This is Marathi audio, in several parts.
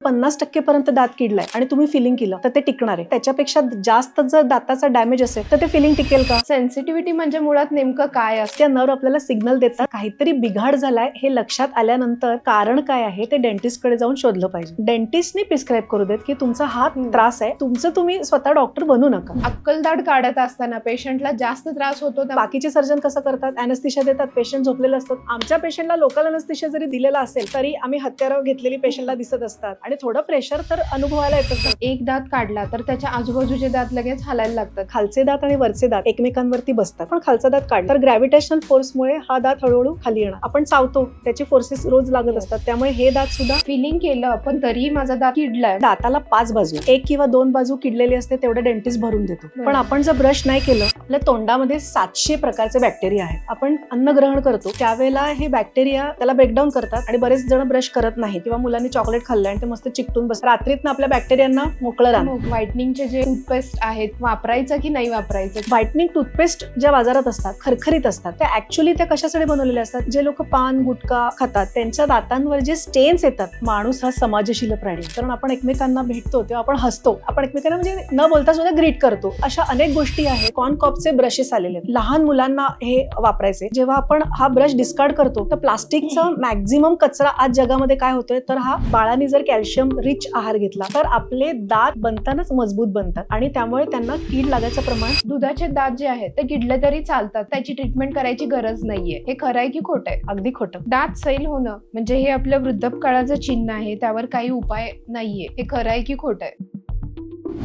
50% पर्यंत दात किडलाय आणि तुम्ही फिलिंग केलं तर ते टिकणार आहे. त्याच्यापेक्षा जास्त जर दाताचा डॅमेज असेल तर ते फिलिंग टिकेल का? सेन्सिटिव्हिटी म्हणजे मुळात नेमकं काय असतं? त्या नर्व आपल्याला सिग्नल देतात काहीतरी बिघाड झालाय हे लक्षात आल्यानंतर कारण काय आहे ते डेंटिस्ट कडे जाऊन शोधलं पाहिजे. डेंटिस्टने प्रिस्क्राईब करू देत की तुमचा हा त्रास आहे, तुमचं तुम्ही स्वतः डॉक्टर बनू नका. अक्कलदाढ काढत असताना पेशंटला जास्त त्रास होतो. बाकीचे सर्जन कसं करतात, अॅनेस्थेशिया देतात, पेशंट झोपलेले असतात. आमच्या पेशंटला लोकल अॅनेस्थेशिया जरी दिलेला असेल तरी आम्ही हत्यारं घेतलेली पेशंटला दिसत असतात आणि थोडं प्रेशर तर अनुभवायला येत असतात. एक दात काढला तर त्याच्या आजूबाजूचे दात लगेच हालायला लागतात. खालचे दात आणि वरचे दात एकमेकांवरती बसतात, पण खालचा दात काढला तर ग्रॅव्हिटेशनल फोर्समुळे हा दात हळूहळू खाली येणार. आपण चावतो, त्याचे फोर्सेस रोज लागत असतात, त्यामुळे हे दात सुद्धा फिलिंग केलं पण तरीही माझा दात किडलाय. दाताला 5 बाजू, 1 किंवा 2 बाजू किडलेली असते तेवढं डेंटिस्ट भरून देतो. पण आपण जर ब्रश नाही केलं, आपल्या तोंडामध्ये 700 प्रकारचे बॅक्टेरिया आहेत. आपण अन्न ग्रहण करतो त्यावेळेला हे बॅक्टेरिया त्याला ब्रेकडाऊन करतात आणि बरेच जण ब्रश करत नाही किंवा मुलांनी चॉकलेट खाल्लं आणि ते मस्त चिकटून बस. रात्रीतनं आपल्या बॅक्टेरियांना मोकळं राहतं. व्हाईटनिंगचे जे टूथपेस्ट आहेत वापरायचं की नाही वापरायचं? व्हाईटनिंग टूथपेस्ट ज्या बाजारात असतात खरखरीत असतात, त्या ऍक्च्युअली त्या कशासाठी बनवलेल्या असतात? जे लोक पान गुटखा खातात त्यांच्या दातांवर जे स्टेन्स येतात. माणूस हा समाजशील प्राणी, कारण आपण एकमेकांना भेटतो तेव्हा आपण हसतो, आपण एकमेकांना म्हणजे न बोलता सुद्धा ग्रीट करतो. अशा अनेक गोष्टी आहेत. कॉर्नकॉपचे ब्रशेस आलेले आहेत, लहान मुलांना हे वापरायचे. जेव्हा आपण हा ब्रश डिस्कार्ड करतो तर प्लास्टिकचा मॅक्झिमम कचरा आज जगामध्ये काय होतोय तर हा बाळांनी जर कॅल्शियम रिच आहार घेतला तर आपले दात बनतानाच मजबूत बनतात आणि त्यामुळे त्यांना कीड लागायचं प्रमाण. दुधाचे दात जे आहेत ते किडले तरी चालतात, त्याची ट्रीटमेंट करायची गरज नाहीये. हे खरं आहे की खोटं आहे? अगदी खोटं. दात सैल होणं म्हणजे हे आपल्या वृद्धपकाळाचं चिन्ह आहे, त्यावर काही उपाय नाहीये. हे खरं आहे की खोटं आहे?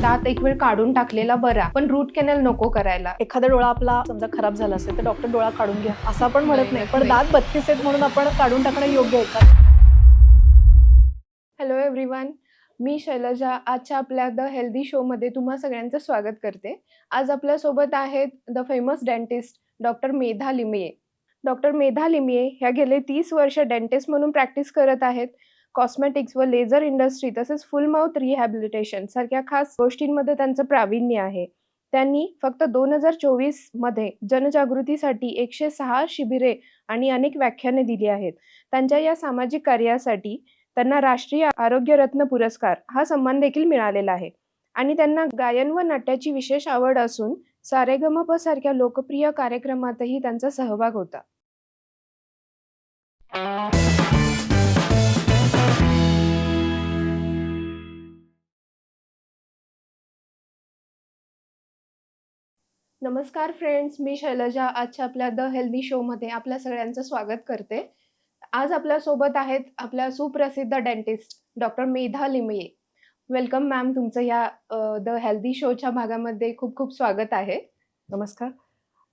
दात एक वेळ काढून टाकलेला बरा, पण रूट कॅनल नको करायला. एखादा डोळा आपला समजा खराब झाला असेल तर डॉक्टर डोळा काढून घ्या असं आपण म्हणत नाही, पण दात 32 आहेत म्हणून आपण काढून टाकणं योग्य आहे का? हॅलो एव्हरीवन, मी शैलजा. आजच्या आपल्या द हेल्दी शो मध्ये तुम्हा सगळ्यांचं स्वागत करते. आज आपल्या सोबत आहेत the famous dentist doctor Medha Limaye. Doctor Medha Limaye ह्या गेले 30 वर्ष डेंटिस्ट म्हणून प्रॅक्टिस करत आहेत. कॉस्मेटिक्स व लेझर इंडस्ट्री तसेच फुल माउथ रिहॅबिलिटेशन सारख्या खास गोष्टींमध्ये त्यांचं प्रावीण्य आहे. त्यांनी फक्त 2024 मध्ये जनजागृतीसाठी 106 शिबिरे आणि अनेक व्याख्याने दिली आहेत. त्यांच्या या सामाजिक कार्यासाठी त्यांना राष्ट्रीय आरोग्य रत्न पुरस्कार हा सन्मान देखील मिळालेला आहे आणि त्यांना गायन व नाट्याची विशेष आवड असून सारेगमप सारख्या लोकप्रिय कार्यक्रमातही त्यांचा सहभाग होता. नमस्कार फ्रेंड्स, मी शैलजा. आजच्या आपल्या द हेल्दी शो मध्ये आपल्या सगळ्यांचं स्वागत करते. आज आपल्या सोबत आहेत आपल्या सुप्रसिद्ध dentist doctor Medha Limaye. Welcome ma'am, तुमचं या द हेल्दी शोच्या भागामध्ये खूप खूप स्वागत आहे. नमस्कार.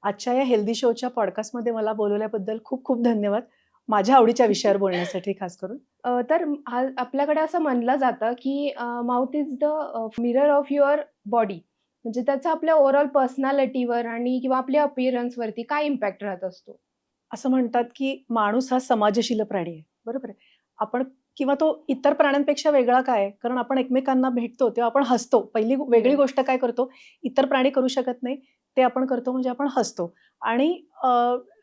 आजच्या या हेल्दी शोच्या पॉडकास्टमध्ये मला बोलवल्याबद्दल खूप खूप धन्यवाद. माझ्या आवडीच्या विषयावर बोलण्यासाठी खास करून. तर आपल्याकडे असं म्हणलं जातं की mouth is the mirror of your body, म्हणजे त्याचा आपल्या ओव्हरऑल पर्सनॅलिटीवर आणि किंवा आपल्या अपीअरन्सवरती काय इम्पॅक्ट राहत असतो? असं म्हणतात की माणूस हा समाजशील प्राणी आहे, बरोबर आहे. आपण किंवा तो इतर प्राण्यांपेक्षा वेगळा काय, कारण आपण एकमेकांना भेटतो तेव्हा आपण हसतो. पहिली वेगळी गोष्ट काय करतो, इतर प्राणी करू शकत नाही ते आपण करतो, म्हणजे आपण हसतो आणि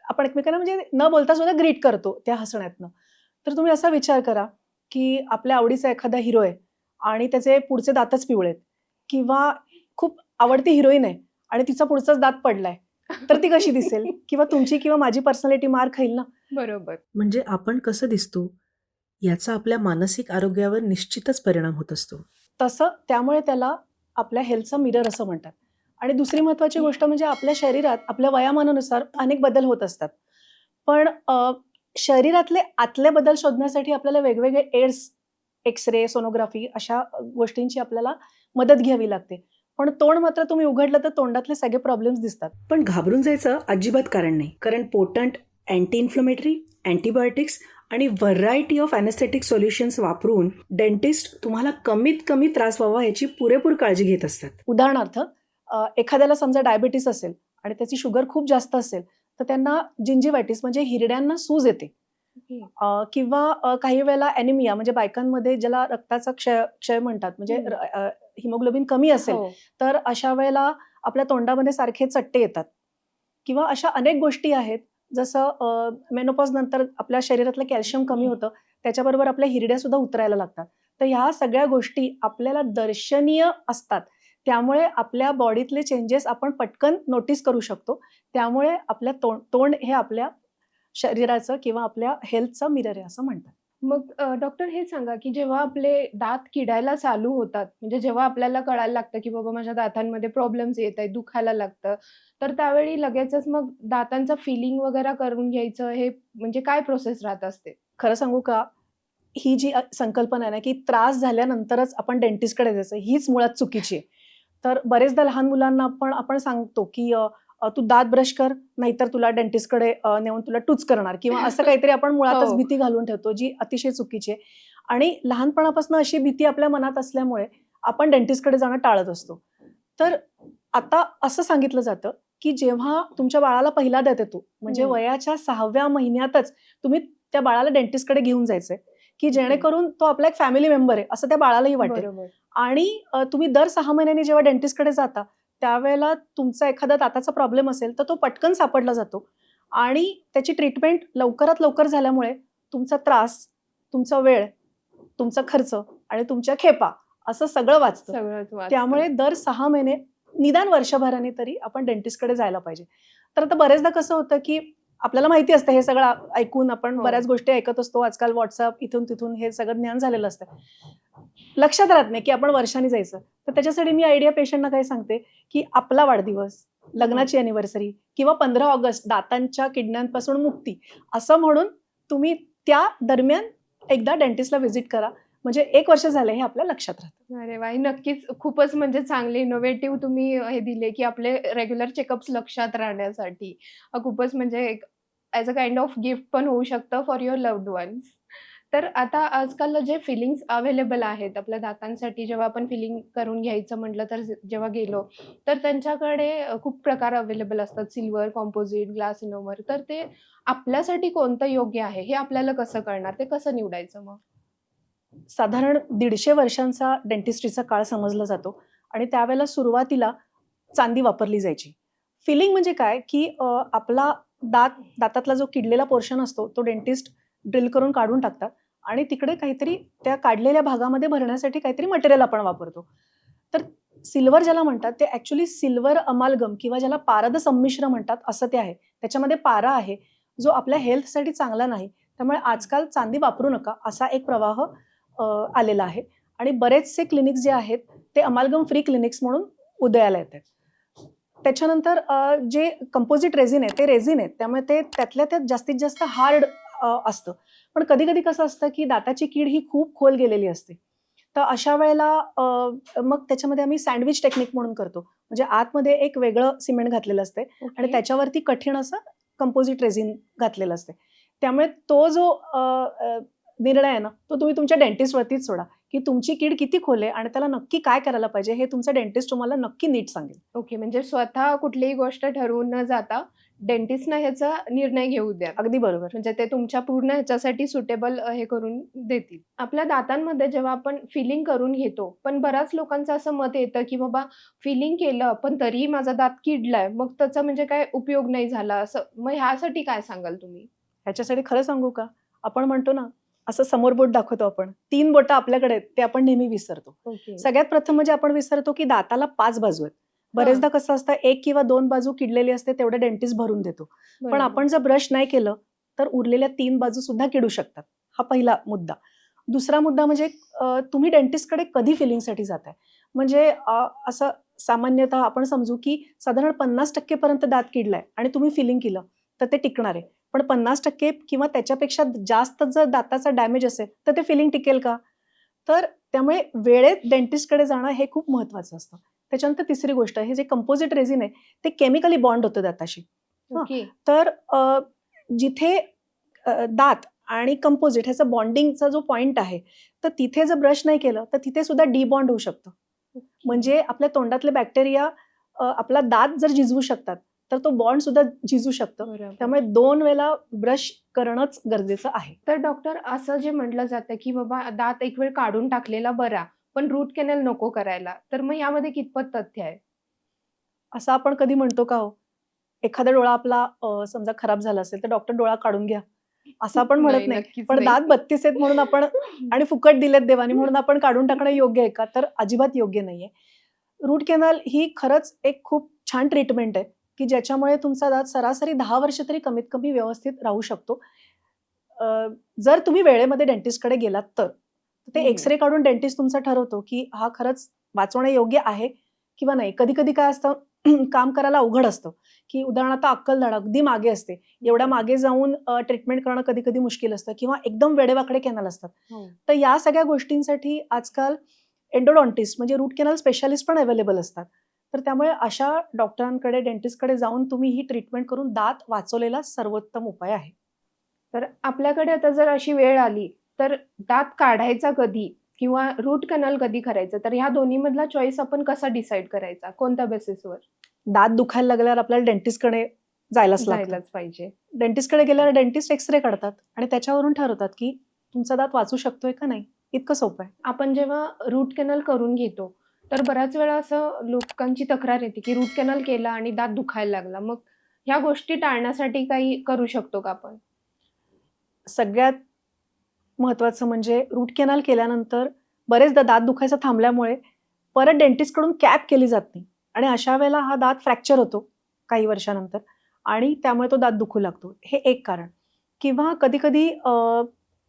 आपण एकमेकांना म्हणजे न बोलता सुद्धा ग्रीट करतो त्या हसण्यातनं. तर तुम्ही असा विचार करा की आपल्या आवडीचा एखादा हिरो आहे आणि त्याचे पुढचे दातच पिवळे आहेत, किंवा खूप आवडती हिरोईन आहे आणि तिचा पुढचाच दात पडलाय, तर ती कशी दिसेल? किंवा तुमची किंवा माझी पर्सनॅलिटी मार खाईल ना. बरोबर. म्हणजे आपण कसं दिसतो याचा आपल्या मानसिक आरोग्यावर निश्चितच परिणाम होत असतो. तसं त्यामुळे त्याला आपल्या हेल्थचा मिरर असं म्हणतात. आणि दुसरी महत्त्वाची गोष्ट म्हणजे आपल्या शरीरात आपल्या वयामानानुसार अनेक बदल होत असतात, पण शरीरातले आतले बदल शोधण्यासाठी आपल्याला वेगवेगळे एड्स, एक्सरे, सोनोग्राफी अशा गोष्टींची आपल्याला मदत घ्यावी लागते. पण तोंड मात्र तुम्ही उघडलं तर तोंडातले सगळे प्रॉब्लेम्स दिसतात. पण घाबरून जायचं अजिबात कारण नाही, कारण पोटंट अँटी इन्फ्लमेटरी, अँटीबायोटिक्स आणि व्हरायटी ऑफ अॅनेस्थेटिक सोल्युशन्स वापरून डेंटिस्ट तुम्हाला कमीत कमी त्रास व्हावा याची पुरेपूर काळजी घेत असतात. उदाहरणार्थ, एखाद्याला समजा डायबिटीस असेल आणि त्याची शुगर खूप जास्त असेल तर त्यांना जिंजिवायटिस म्हणजे हिरड्यांना सूज येते, किंवा काही वेळेला ॲनिमिया म्हणजे बायकांमध्ये ज्याला रक्ताचा क्षय म्हणतात, म्हणजे हिमोग्लोबिन कमी असेल तर अशा वेळेला आपल्या तोंडामध्ये सारखे चट्टे येतात, किंवा अशा अनेक गोष्टी आहेत. जसं मेनोपॉज नंतर आपल्या शरीरातलं कॅल्शियम कमी होतं, त्याच्याबरोबर आपल्या हिरड्या सुद्धा उतरायला लागतात. तर ह्या सगळ्या गोष्टी आपल्याला दर्शनीय असतात. त्यामुळे आपल्या बॉडीतले चेंजेस आपण पटकन नोटीस करू शकतो. त्यामुळे आपल्या तोंड हे आपल्या शरीराचं किंवा आपल्या हेल्थचं मिरर आहे असं म्हणतात. मग डॉक्टर हे सांगा, की जेव्हा आपले दात किडायला चालू होतात, म्हणजे जेव्हा आपल्याला कळायला लागतं, की बाबा माझ्या दातांमध्ये प्रॉब्लेम्स येत आहेत, दुखायला लागतं, तर त्यावेळी लगेचच मग दातांचं फिलिंग वगैरे करून घ्यायचं, हे म्हणजे काय प्रोसेस राहत असते? खरं सांगू का? ही जी संकल्पना आहे ना, की त्रास झाल्यानंतरच आपण डेंटिस्टकडे जायचं, हीच मुळात चुकीची आहे. तर बरेचदा लहान मुलांना पण आपण सांगतो, की अ, अ, "तू दात ब्रश कर, नाहीतर तुला डेंटिस्टकडे नेऊन तुला टूच करणार" किंवा असं काहीतरी आपण मुळातच हो. भीती घालून ठेवतो, जी अतिशय चुकीची आहे. आणि लहानपणापासून अशी भीती आपल्या मनात असल्यामुळे आपण डेंटिस्टकडे जाणं टाळत असतो. तर आता असं सांगितलं जातं, की जेव्हा तुमच्या बाळाला पहिला दात येतो, म्हणजे हं. वयाच्या 6व्या महिन्यातच तुम्ही त्या बाळाला डेंटिस्टकडे घेऊन जायचंय, की ओके. जेणेकरून तो आपला एक फॅमिली मेंबर आहे, असं त्या बाळालाही वाटेल. बरोबर. आणि तुम्ही दर 6 महिन्यांनी जेव्हा डेंटिस्टकडे जाता, त्यावेळेला तुमचा एखादा दाताचा प्रॉब्लेम असेल, तर तो पटकन सापडला जातो आणि त्याची ट्रीटमेंट लवकरात लवकर झाल्यामुळे तुमचा त्रास, तुमचा वेळ, तुमचा खर्च आणि तुमच्या खेपा असं सगळं वाचतं. सगळंच वाचतं. त्यामुळे दर 6 महिने निदान वर्षभराने तरी आपण डेंटिस्टकडे जायला पाहिजे. तर आता बरेचदा कसं होतं, की आपल्याला माहिती असतं हे सगळं ऐकून आपण हो. बऱ्याच गोष्टी ऐकत असतो. आजकाल WhatsApp इथून-तिथून हे सगळं ज्ञान झालेलं असतं. लक्षात राहत नाही, की आपण वर्षांनी जायचं. तर त्याच्यासाठी मी आयडिया पेशंटना काय सांगते, की आपला वाढदिवस, हां. लग्नाची अॅनिव्हर्सरी किंवा 15 ऑगस्ट दातांच्या किडण्यांपासून मुक्ती असं म्हणून तुम्ही त्या दरम्यान एकदा डेंटिस्टला व्हिजिट करा. म्हणजे 1 वर्ष झालंय हे आपल्या लक्षात राहतं. अरे वाह! नक्कीच खूपच म्हणजे चांगले इनोव्हेटिव्ह तुम्ही हे दिले, की आपले रेग्युलर चेकअप्स लक्षात राहण्यासाठी. खूपच म्हणजे एक as a kind of gift पण होऊ शकतं फॉर युअर लव्हड वन्स. तर आता आजकाल जे फिलिंग्स अवेलेबल आहेत आपल्या दातांसाठी जेव्हा आपण फिलिंग करून घ्यायचं म्हटलं तर जेव्हा गेलो, तर त्यांच्याकडे खूप प्रकार अवेलेबल असतात. Silver, composite, glass ionomer. तर ते आपल्यासाठी कोणतं योग्य आहे हे आपल्याला कसं कळणार? ते कसं निवडायचं मग? साधारण 150 वर्षांचा डेंटिस्ट्रीचा काळ समजला जातो आणि त्यावेळेला सुरुवातीला चांदी वापरली जायची. फिलिंग म्हणजे काय, की आपला दातातला जो किडलेला पोर्शन असतो, तो डेंटिस्ट ड्रिल करून काढून टाकतात आणि तिकडे काहीतरी त्या काढलेल्या भागामध्ये भरण्यासाठी काहीतरी मटेरियल आपण वापरतो. तर सिल्व्हर ज्याला म्हणतात, ते ॲक्चुअली सिल्व्हर अमाल्गम किंवा ज्याला पारद संमिश्र म्हणतात, असं ते आहे. त्याच्यामध्ये पारा आहे, जो आपल्या हेल्थसाठी चांगला नाही. त्यामुळे आजकाल चांदी वापरू नका, असा एक प्रवाह आलेला आहे आणि बरेचसे क्लिनिक्स जे आहेत, ते अमाल्गम फ्री क्लिनिक्स म्हणून उदयाला येतात. त्याच्यानंतर जे कंपोझिट रेझिन आहे, ते रेझिन आहे. त्यामुळे ते त्यातल्या त्यात जास्तीत जास्त हार्ड असतं. पण कधी-कधी कसं असतं, की दाताची कीड ही खूप खोल गेलेली असते. तर अशा वेळेला मग त्याच्यामध्ये आम्ही सँडविच टेक्निक म्हणून करतो. म्हणजे आतमध्ये एक वेगळं सिमेंट घातलेलं असते आणि ओके. त्याच्यावरती कठीण असं कंपोझिट रेझिन घातलेलं असते. त्यामुळे तो जो निर्णय आहे ना, तो तुम्ही तुमच्या डेंटिस्टवरतीच सोडा, की तुमची कीड किती खोल आहे आणि त्याला नक्की काय करायला पाहिजे, हे तुमचा डेंटिस्ट तुम्हाला नक्की नीट सांगेल. ओके. म्हणजे स्वतः कुठलीही गोष्ट ठरवून न जाता डेंटिस्टनं ह्याचा निर्णय घेऊ द्या. अगदी बरोबर. म्हणजे ते तुमच्या पूर्ण ह्याच्यासाठी सुटेबल हे करून देतील. आपल्या दातांमध्ये जेव्हा आपण फिलिंग करून घेतो, पण बऱ्याच लोकांचं असं मत येतं, की बाबा फिलिंग केलं, पण तरीही माझा दात किडलाय, मग त्याचा म्हणजे काय उपयोग नाही झाला असं. मग ह्यासाठी काय सांगाल तुम्ही? ह्याच्यासाठी खरं सांगू का? आपण म्हणतो ना, असं समोर बोट दाखवतो आपण. 3 बोटं आपल्याकडे आहेत, ते आपण नेहमी विसरतो. ओके. सगळ्यात प्रथम म्हणजे आपण विसरतो, की दाताला 5 बाजू आहेत. हां. बरेचदा कसं असतं 1 किंवा 2 बाजू किडलेली असते, तेवढं डेंटिस्ट भरून देतो. पण बरोबर. आपण जर ब्रश नाही केलं, तर उरलेल्या 3 बाजू सुद्धा किडू शकतात. हा पहिला मुद्दा. दुसरा मुद्दा म्हणजे तुम्ही डेंटिस्टकडे कधी फिलिंगसाठी जाताय? म्हणजे असं सामान्यतः आपण समजू, की साधारण 50% पर्यंत दात किडलाय आणि तुम्ही फिलिंग केलं, तर ते टिकणार आहे. पण 50% किंवा त्याच्यापेक्षा जास्त जर दाताचा डॅमेज असेल, तर ते फिलिंग टिकेल का? तर त्यामुळे वेळेत डेंटिस्टकडे जाणं हे खूप महत्त्वाचं असतं. त्याच्यानंतर तिसरी गोष्ट, हे जे कंपोझिट रेझिन आहे, ते केमिकली बॉन्ड होतं दाताशी. हां, ओके. तर जिथे दात आणि कंपोझिट ह्याचा बॉन्डिंगचा जो पॉइंट आहे, तर तिथे जर ब्रश नाही केलं, तर तिथे सुद्धा डिबॉन्ड होऊ शकतं. म्हणजे आपल्या तोंडातले बॅक्टेरिया आपला दात जर झिजवू शकतात, तर तो बॉन्ड सुद्धा झिजू शकतं. बरोबर. त्यामुळे 2 वेळेला ब्रश करणंच गरजेचं आहे. तर डॉक्टर असं जे म्हटलं जातं, की बाबा दात एक वेळ काढून टाकलेला बरा, पण रूट कॅनल नको करायला. तर मग यामध्ये कितपत तथ्य आहे? असं आपण कधी म्हणतो का हो? एखादा डोळा आपला समजा खराब झाला असेल, तर डॉक्टर डोळा काढून घ्या. असं आपण म्हणत नाही, नाही. नक्कीच पण नाही. दात 32 आहेत म्हणून आपण आणि फुकट दिलेत देवानी म्हणून आपण काढून टाकणं योग्य आहे का? तर अजिबात योग्य नाहीये. रूट कॅनल ही खरंच एक खूप छान ट्रीटमेंट आहे, की ज्याच्यामुळे तुमचा दात सरासरी 10 वर्ष तरी कमीत कमी व्यवस्थित राहू शकतो. अ, जर तुम्ही वेळेमध्ये डेंटिस्टकडे गेलात तर. ते हम्म. एक्स-रे काढून डेंटिस्ट तुमचा ठरवतो, की हा खरंच वाचवण्यायोग्य आहे किंवा नाही. कधी-कधी काय असतं काम करायला अवघड असतं, की उदाहरणार्थ अक्कलदाढ अगदी मागे असते. एवढ्या मागे जाऊन ट्रीटमेंट करणं कधी-कधी मुश्किल असतं किंवा एकदम वेडेवाकडे कॅनल असतात. हो. तर या सगळ्या गोष्टींसाठी आजकाल एंडोडॉन्टिस्ट म्हणजे रूट कॅनल स्पेशालिस्ट पण अवेलेबल असतात. तर त्यामुळे अशा डॉक्टरांकडे, डेंटिस्टकडे जाऊन तुम्ही ही ट्रीटमेंट करून दात वाचवलेला सर्वोत्तम उपाय आहे. तर आपल्याकडे आता जर अशी वेळ आली, तर दात काढायचा कधी किंवा रूट कॅनल कधी करायचं? तर ह्या दोन्हीमधला चॉईस आपण कसा डिसाईड करायचा? कोणत्या बेसिसवर? दात दुखायला लागल्यावर आपल्याला डेंटिस्टकडे जायलाच लागतं. जायलाच पाहिजे. डेंटिस्टकडे गेल्यावर डेंटिस्ट एक्स-रे काढतात आणि त्याच्यावरून ठरवतात, की तुमचा दात वाचू शकतोय का नाही. इतकं सोपं आहे. आपण जेव्हा रूट कॅनल करून घेतो, तर बऱ्याच वेळा असं लोकांची तक्रार येते, की रूट कॅनल केला आणि दात दुखायला लागला. मग ह्या गोष्टी टाळण्यासाठी काही करू शकतो का आपण? सगळ्यात महत्त्वाचं म्हणजे रूट कॅनल केल्यानंतर बरेचदा दात दुखायचं थांबल्यामुळे परत डेंटिस्टकडून कॅप केली जात नाही आणि अशा वेळेला हा दात फ्रॅक्चर होतो काही वर्षानंतर आणि त्यामुळे तो दात दुखू लागतो. हे एक कारण. किंवा कधी-कधी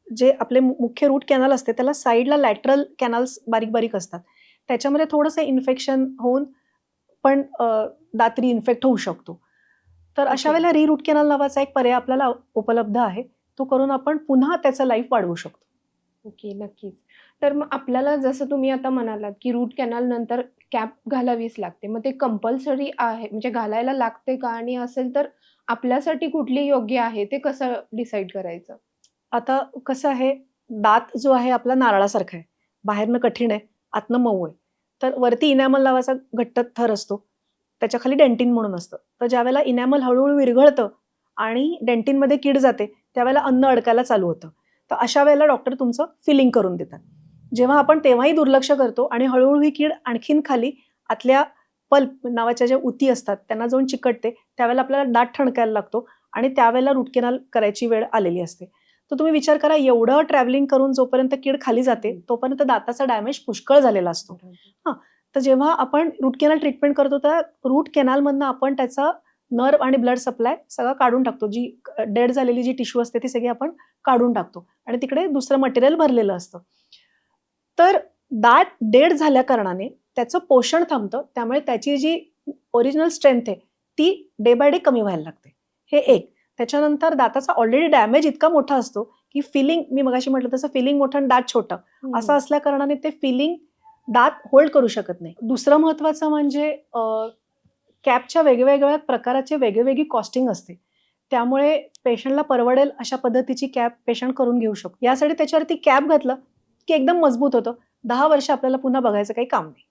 जे आपले मुख्य रूट कॅनल असते त्याला साइडला लॅटरल कॅनल्स बारीक-बारीक असतात. त्याच्यामध्ये थोडंसं इन्फेक्शन होऊन पण दात रिइन्फेक्ट होऊ शकतो. तर अशा ओके. वेळेला रूट कॅनल नावाचा एक पर्याय आपल्याला उपलब्ध आहे. तो करून आपण पुन्हा त्याचं लाईफ वाढवू शकतो. ओके, नक्कीच. तर मग आपल्याला जसं तुम्ही आता म्हणालात, की रूट कॅनल नंतर कॅप घालावीच लागते. मग ते कंपल्सरी आहे म्हणजे घालायला लागते का? आणि असेल तर आपल्यासाठी कुठली योग्य आहे ते कसं डिसाईड करायचं? आता कसं आहे, दात जो आहे आपला नारळासारखा आहे. बाहेरनं कठीण आहे, आतनं मऊ आहे. तर वरती इनॅमल नावाचा घट्ट थर असतो. त्याच्याखाली डेंटिन म्हणून असतं. तर ज्यावेळेला इनॅमल हळू-हळू विरघळतं आणि डेंटिनमध्ये कीड जाते, त्यावेळेला अन्न अडकायला चालू होतं. तर अशा वेळेला डॉक्टर तुमचं फिलिंग करून देतात. जेव्हा आपण तेव्हाही दुर्लक्ष करतो आणि हळू ही कीड आणखीन खाली आतल्या पल्प नावाच्या ज्या उती असतात, त्यांना जाऊन चिकटते. त्यावेळेला आपल्याला दात ठणकायला लागतो आणि त्यावेळेला रूट कॅनल करायची वेळ आलेली असते. तर तुम्ही विचार करा एवढं ट्रॅव्हलिंग करून जोपर्यंत कीड खाली जाते, तोपर्यंत दाताचा डॅमेज पुष्कळ झालेला असतो. हां, तर जेव्हा आपण रूट कॅनल ट्रीटमेंट करतो, तर रूट कॅनलमधनं आपण त्याचा नर्व्ह आणि ब्लड सप्लाय सगळं काढून टाकतो. जी डेड झालेली जी टिश्यू असते ती सगळी आपण काढून टाकतो आणि तिकडे दुसरं मटेरियल भरलेलं असतं. तर दात डेड झाल्या कारणाने त्याचं पोषण थांबतं. त्यामुळे त्याची जी ओरिजिनल स्ट्रेंथ आहे, ती डे बाय डे कमी व्हायला लागते. हे एक. त्याच्यानंतर दाताचा ऑलरेडी डॅमेज इतका मोठा असतो, की फिलिंग मी मगाशी म्हटलं तसं फिलिंग मोठं आणि दात छोटं असं असल्या कारणाने ते फिलिंग दात होल्ड करू शकत नाही. दुसरं महत्त्वाचं म्हणजे कॅपच्या वेगवेगळ्या प्रकाराचे वेगवेगळी कॉस्टिंग असते. त्यामुळे पेशंटला परवडेल अशा पद्धतीची कॅप पेशंट करून घेऊ शकतो. यासाठी त्याच्यावरती कॅप घातलं, की एकदम मजबूत होतं. 10 वर्ष आपल्याला पुन्हा बघायचं काही काम नाही.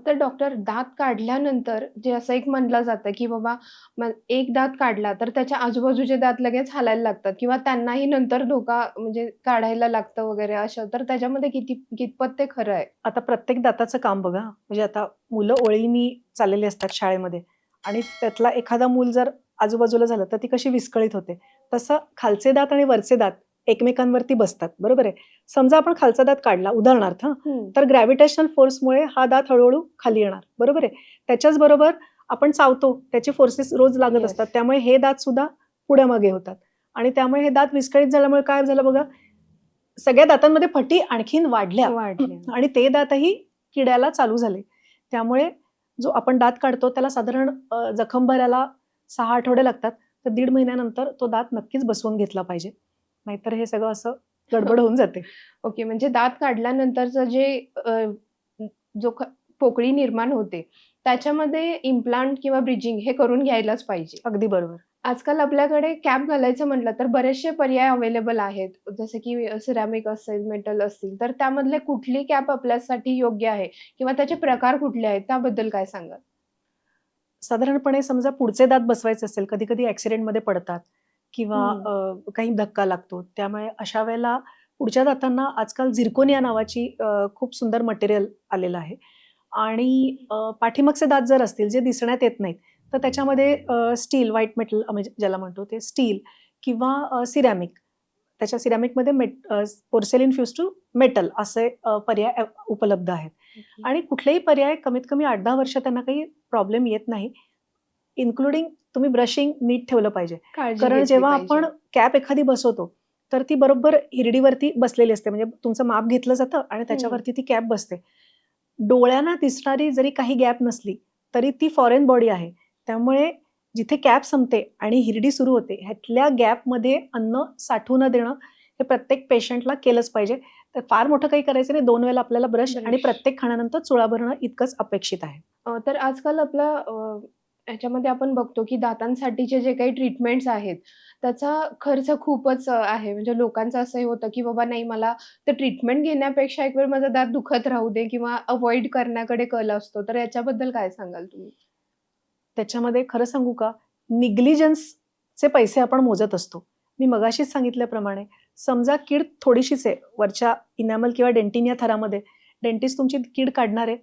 तर डॉक्टर दात काढल्यानंतर जे असं एक म्हटलं जातं, की बाबा एक दात काढला तर त्याच्या आजूबाजूचे दात लगेच हालायला लागतात किंवा त्यांनाही नंतर धोका म्हणजे काढायला लागतं वगैरे असं. तर त्याच्यामध्ये कितपत ते खरं आहे? आता प्रत्येक दाताचं काम बघा. म्हणजे आता मुलं ओळीनी चाललेली असतात शाळेमध्ये आणि त्यातला एखादा मूल जर आजूबाजूला झालं, तर ती कशी विस्कळीत होते. तसं खालचे दात आणि वरचे दात एकमेकांवरती बसतात. बरोबर आहे. समजा आपण खालचा दात काढला उदाहरणार्थ तर ग्रॅव्हिटेशनल फोर्समुळे हा दात हळू खाली येणार. बरोबर आहे. त्याच्याच बरोबर आपण चावतो, त्याचे फोर्सेस रोज लागत Yes. असतात. त्यामुळे हे दात सुद्धा पुढे-मागे होतात आणि त्यामुळे हे दात विस्कळीत झाल्यामुळे काय झालं बघा, सगळ्या दातांमध्ये फटी आणखीन वाढल्या वाढल्या. आणि ते दातही किड्याला चालू झाले. त्यामुळे जो आपण दात काढतो त्याला साधारण जखम भरायला 6 आठवडे लागतात. तर 1.5 महिन्यानंतर तो दात नक्कीच बसवून घेतला पाहिजे. नाहीतर हे सगळं असं गडबड होऊन जाते. ओके. म्हणजे दात काढल्यानंतरचं जे जो पोकळी निर्माण होते, त्याच्यामध्ये इम्प्लांट किंवा ब्रिजिंग हे करून घ्यायलाच पाहिजे. अगदी बरोबर. आजकाल आपल्याकडे कॅप घालायचं म्हटलं तर बरेचसे पर्याय अवेलेबल आहेत. जसं की सिरॅमिक असेल, मेटल असतील, तर त्यामधले कुठली कॅप आपल्यासाठी योग्य आहे किंवा त्याचे प्रकार कुठले आहेत त्याबद्दल काय सांगाल? साधारणपणे समजा पुढचे दात बसवायचे असेल, कधी-कधी ॲक्सिडेंटमध्ये पडतात किंवा काही धक्का लागतो. त्यामुळे अशा वेळेला पुढच्या दातांना आजकाल झिर्कोनिया नावाची खूप सुंदर मटेरियल आलेलं आहे आणि पाठीमागचे दात जर असतील, जे दिसण्यात येत नाहीत, तर त्याच्यामध्ये स्टील, व्हाईट मेटल म्हणजे ज्याला म्हणतो ते स्टील किंवा सिरॅमिक त्याच्या सिरामिकमध्ये पोर्सेलिन फ्यूज टू मेटल असे पर्याय उपलब्ध आहेत. आणि कुठलेही पर्याय कमीत कमी 8-10 वर्ष त्यांना काही प्रॉब्लेम येत नाही. इन्क्लुडिंग तुम्ही ब्रशिंग नीट ठेवलं पाहिजे. काळजी कारण घेतली जेव्हा पाहिजे. आपण कॅप एखादी बसवतो तर ती बरोबर हिरडीवरती बसलेली असते, म्हणजे तुमचं माप घेतलं जातं आणि त्याच्यावरती ती कॅप बसते. डोळ्यांना दिसणारी जरी काही गॅप नसली तरी ती फॉरेन बॉडी आहे. त्यामुळे जिथे कॅप संपते आणि हिरडी सुरू होते ह्यातल्या गॅपमध्ये अन्न साठवू न देणं हे प्रत्येक पेशंटला केलंच पाहिजे. तर फार मोठं काही करायचं नाही. 2 वेळेला आपल्याला ब्रश आणि ब्रश. प्रत्येक खाण्यानंतर चुळा भरणं इतकंच अपेक्षित आहे. तर आजकाल आपला ह्याच्यामध्ये आपण बघतो की दातांसाठीचे जे काही ट्रीटमेंट्स आहेत, त्याचा खर्च खूपच आहे. म्हणजे लोकांचं असंही होतं की बाबा नाही मला ते ट्रीटमेंट घेण्यापेक्षा एक वेळ माझा दात दुखत राहू दे किंवा अव्हॉइड करण्याकडे कल असतो. तर याच्याबद्दल काय सांगाल तुम्ही? त्याच्यामध्ये खरं सांगू का, निग्लिजन्सचे पैसे आपण मोजत असतो. मी मगाशीच सांगितल्याप्रमाणे समजा कीड थोडीशीच आहे वरच्या इनॅमल किंवा डेंटिन या थरामध्ये, डेंटिस्ट तुमची कीड काढणार आहे,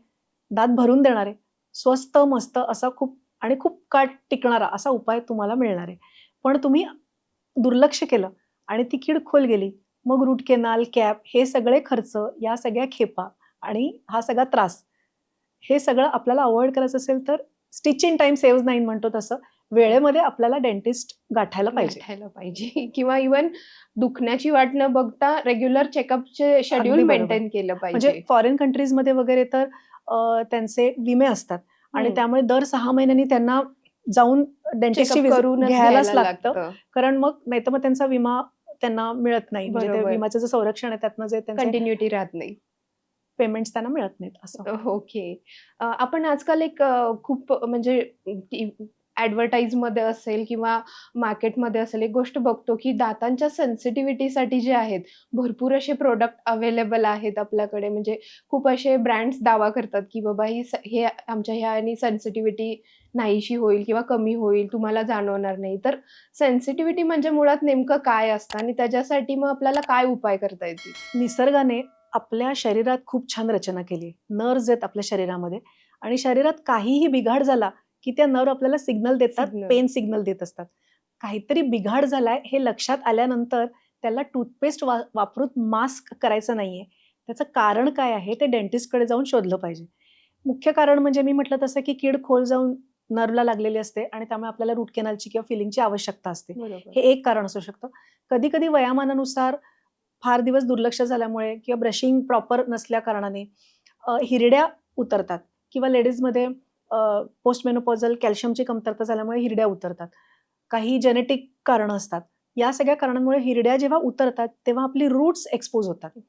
दात भरून देणार आहे, स्वस्त मस्त असा खूप काळ टिकणारा असा उपाय तुम्हाला मिळणार आहे. पण तुम्ही दुर्लक्ष केलं आणि ती कीड खोल गेली, मग रूट केनाल, कॅप हे सगळे खर्च, या सगळ्या खेपा आणि हा सगळा त्रास, हे सगळं आपल्याला अव्हॉइड करायचं असेल तर स्टिच इन टाइम सेव्हज 9 म्हणतो तसं वेळेमध्ये आपल्याला डेंटिस्ट गाठायला पाहिजे. गाठायला पाहिजे किंवा इव्हन दुखण्याची वाट न बघता रेग्युलर चेकअपचे शेड्यूल अगदी बरोबर. मेंटेन केलं म्हणजे पाहिजे. फॉरेन कंट्रीजमध्ये वगैरे तर त्यांचे विमे असतात आणि हं. त्यामुळे दर 6 महिन्यांनी त्यांना जाऊन डेंटिस्टची चेकअप विजिट करूनच घ्यायलाच घ्यायला लागतं. लागतं. कारण नाहीतर मग त्यांचा विमा त्यांना मिळत नाही. म्हणजे ते बरोबर. विम्याचं जे संरक्षण आहे त्यातनं जे त्यांचे कंटिन्युटी राहत नाही. पेमेंट्स त्यांना मिळत नाहीत असं. ओके. आपण आजकाल एक खूप म्हणजे ॲडव्हर्टाइजमध्ये असेल किंवा मार्केटमध्ये असेल, एक गोष्ट बघतो की दातांच्या सेन्सिटिव्हिटीसाठी जे आहेत, भरपूर असे प्रॉडक्ट अवेलेबल आहेत आपल्याकडे. म्हणजे खूप असे ब्रँड्स दावा करतात की बाबा हे आमच्या ह्यानी सेन्सिटिव्हिटी नाहीशी होईल किंवा कमी होईल, तुम्हाला जाणवणार नाही. तर सेन्सिटिव्हिटी म्हणजे मुळात नेमकं काय असतं आणि त्याच्यासाठी मग आपल्याला काय उपाय करता येतील? निसर्गाने आपल्या शरीरात खूप छान रचना केली आहे. नर्व्हज आहेत आपल्या शरीरामध्ये आणि शरीरात काहीही बिघाड झाला की त्या नर्व्ह आपल्याला सिग्नल देतात, सिग्नल. पेन सिग्नल देत असतात. काहीतरी बिघाड झालाय हे लक्षात आल्यानंतर त्याला टूथपेस्ट वापरून मास्क करायचं नाहीये. त्याचं कारण काय आहे ते डेंटिस्टकडे जाऊन शोधलं पाहिजे. मुख्य कारण म्हणजे मी म्हटलं तसं की कीड खोल जाऊन नर्वला लागलेली असते आणि त्यामुळे आपल्याला रूट केनालची किंवा फिलिंगची आवश्यकता असते. बरोबर. हे एक कारण असू शकतं. कधी कधी वयामानानुसार फार दिवस दुर्लक्ष झाल्यामुळे किंवा ब्रशिंग प्रॉपर नसल्या कारणाने हिरड्या उतरतात किंवा लेडीजमध्ये पोस्ट मेनोपॉझल कॅल्शियमची कमतरता झाल्यामुळे हिरड्या उतरतात. काही जेनेटिक कारणं असतात. या सगळ्या कारणांमुळे हिरड्या जेव्हा उतरतात तेव्हा आपली रूट्स एक्सपोज होतात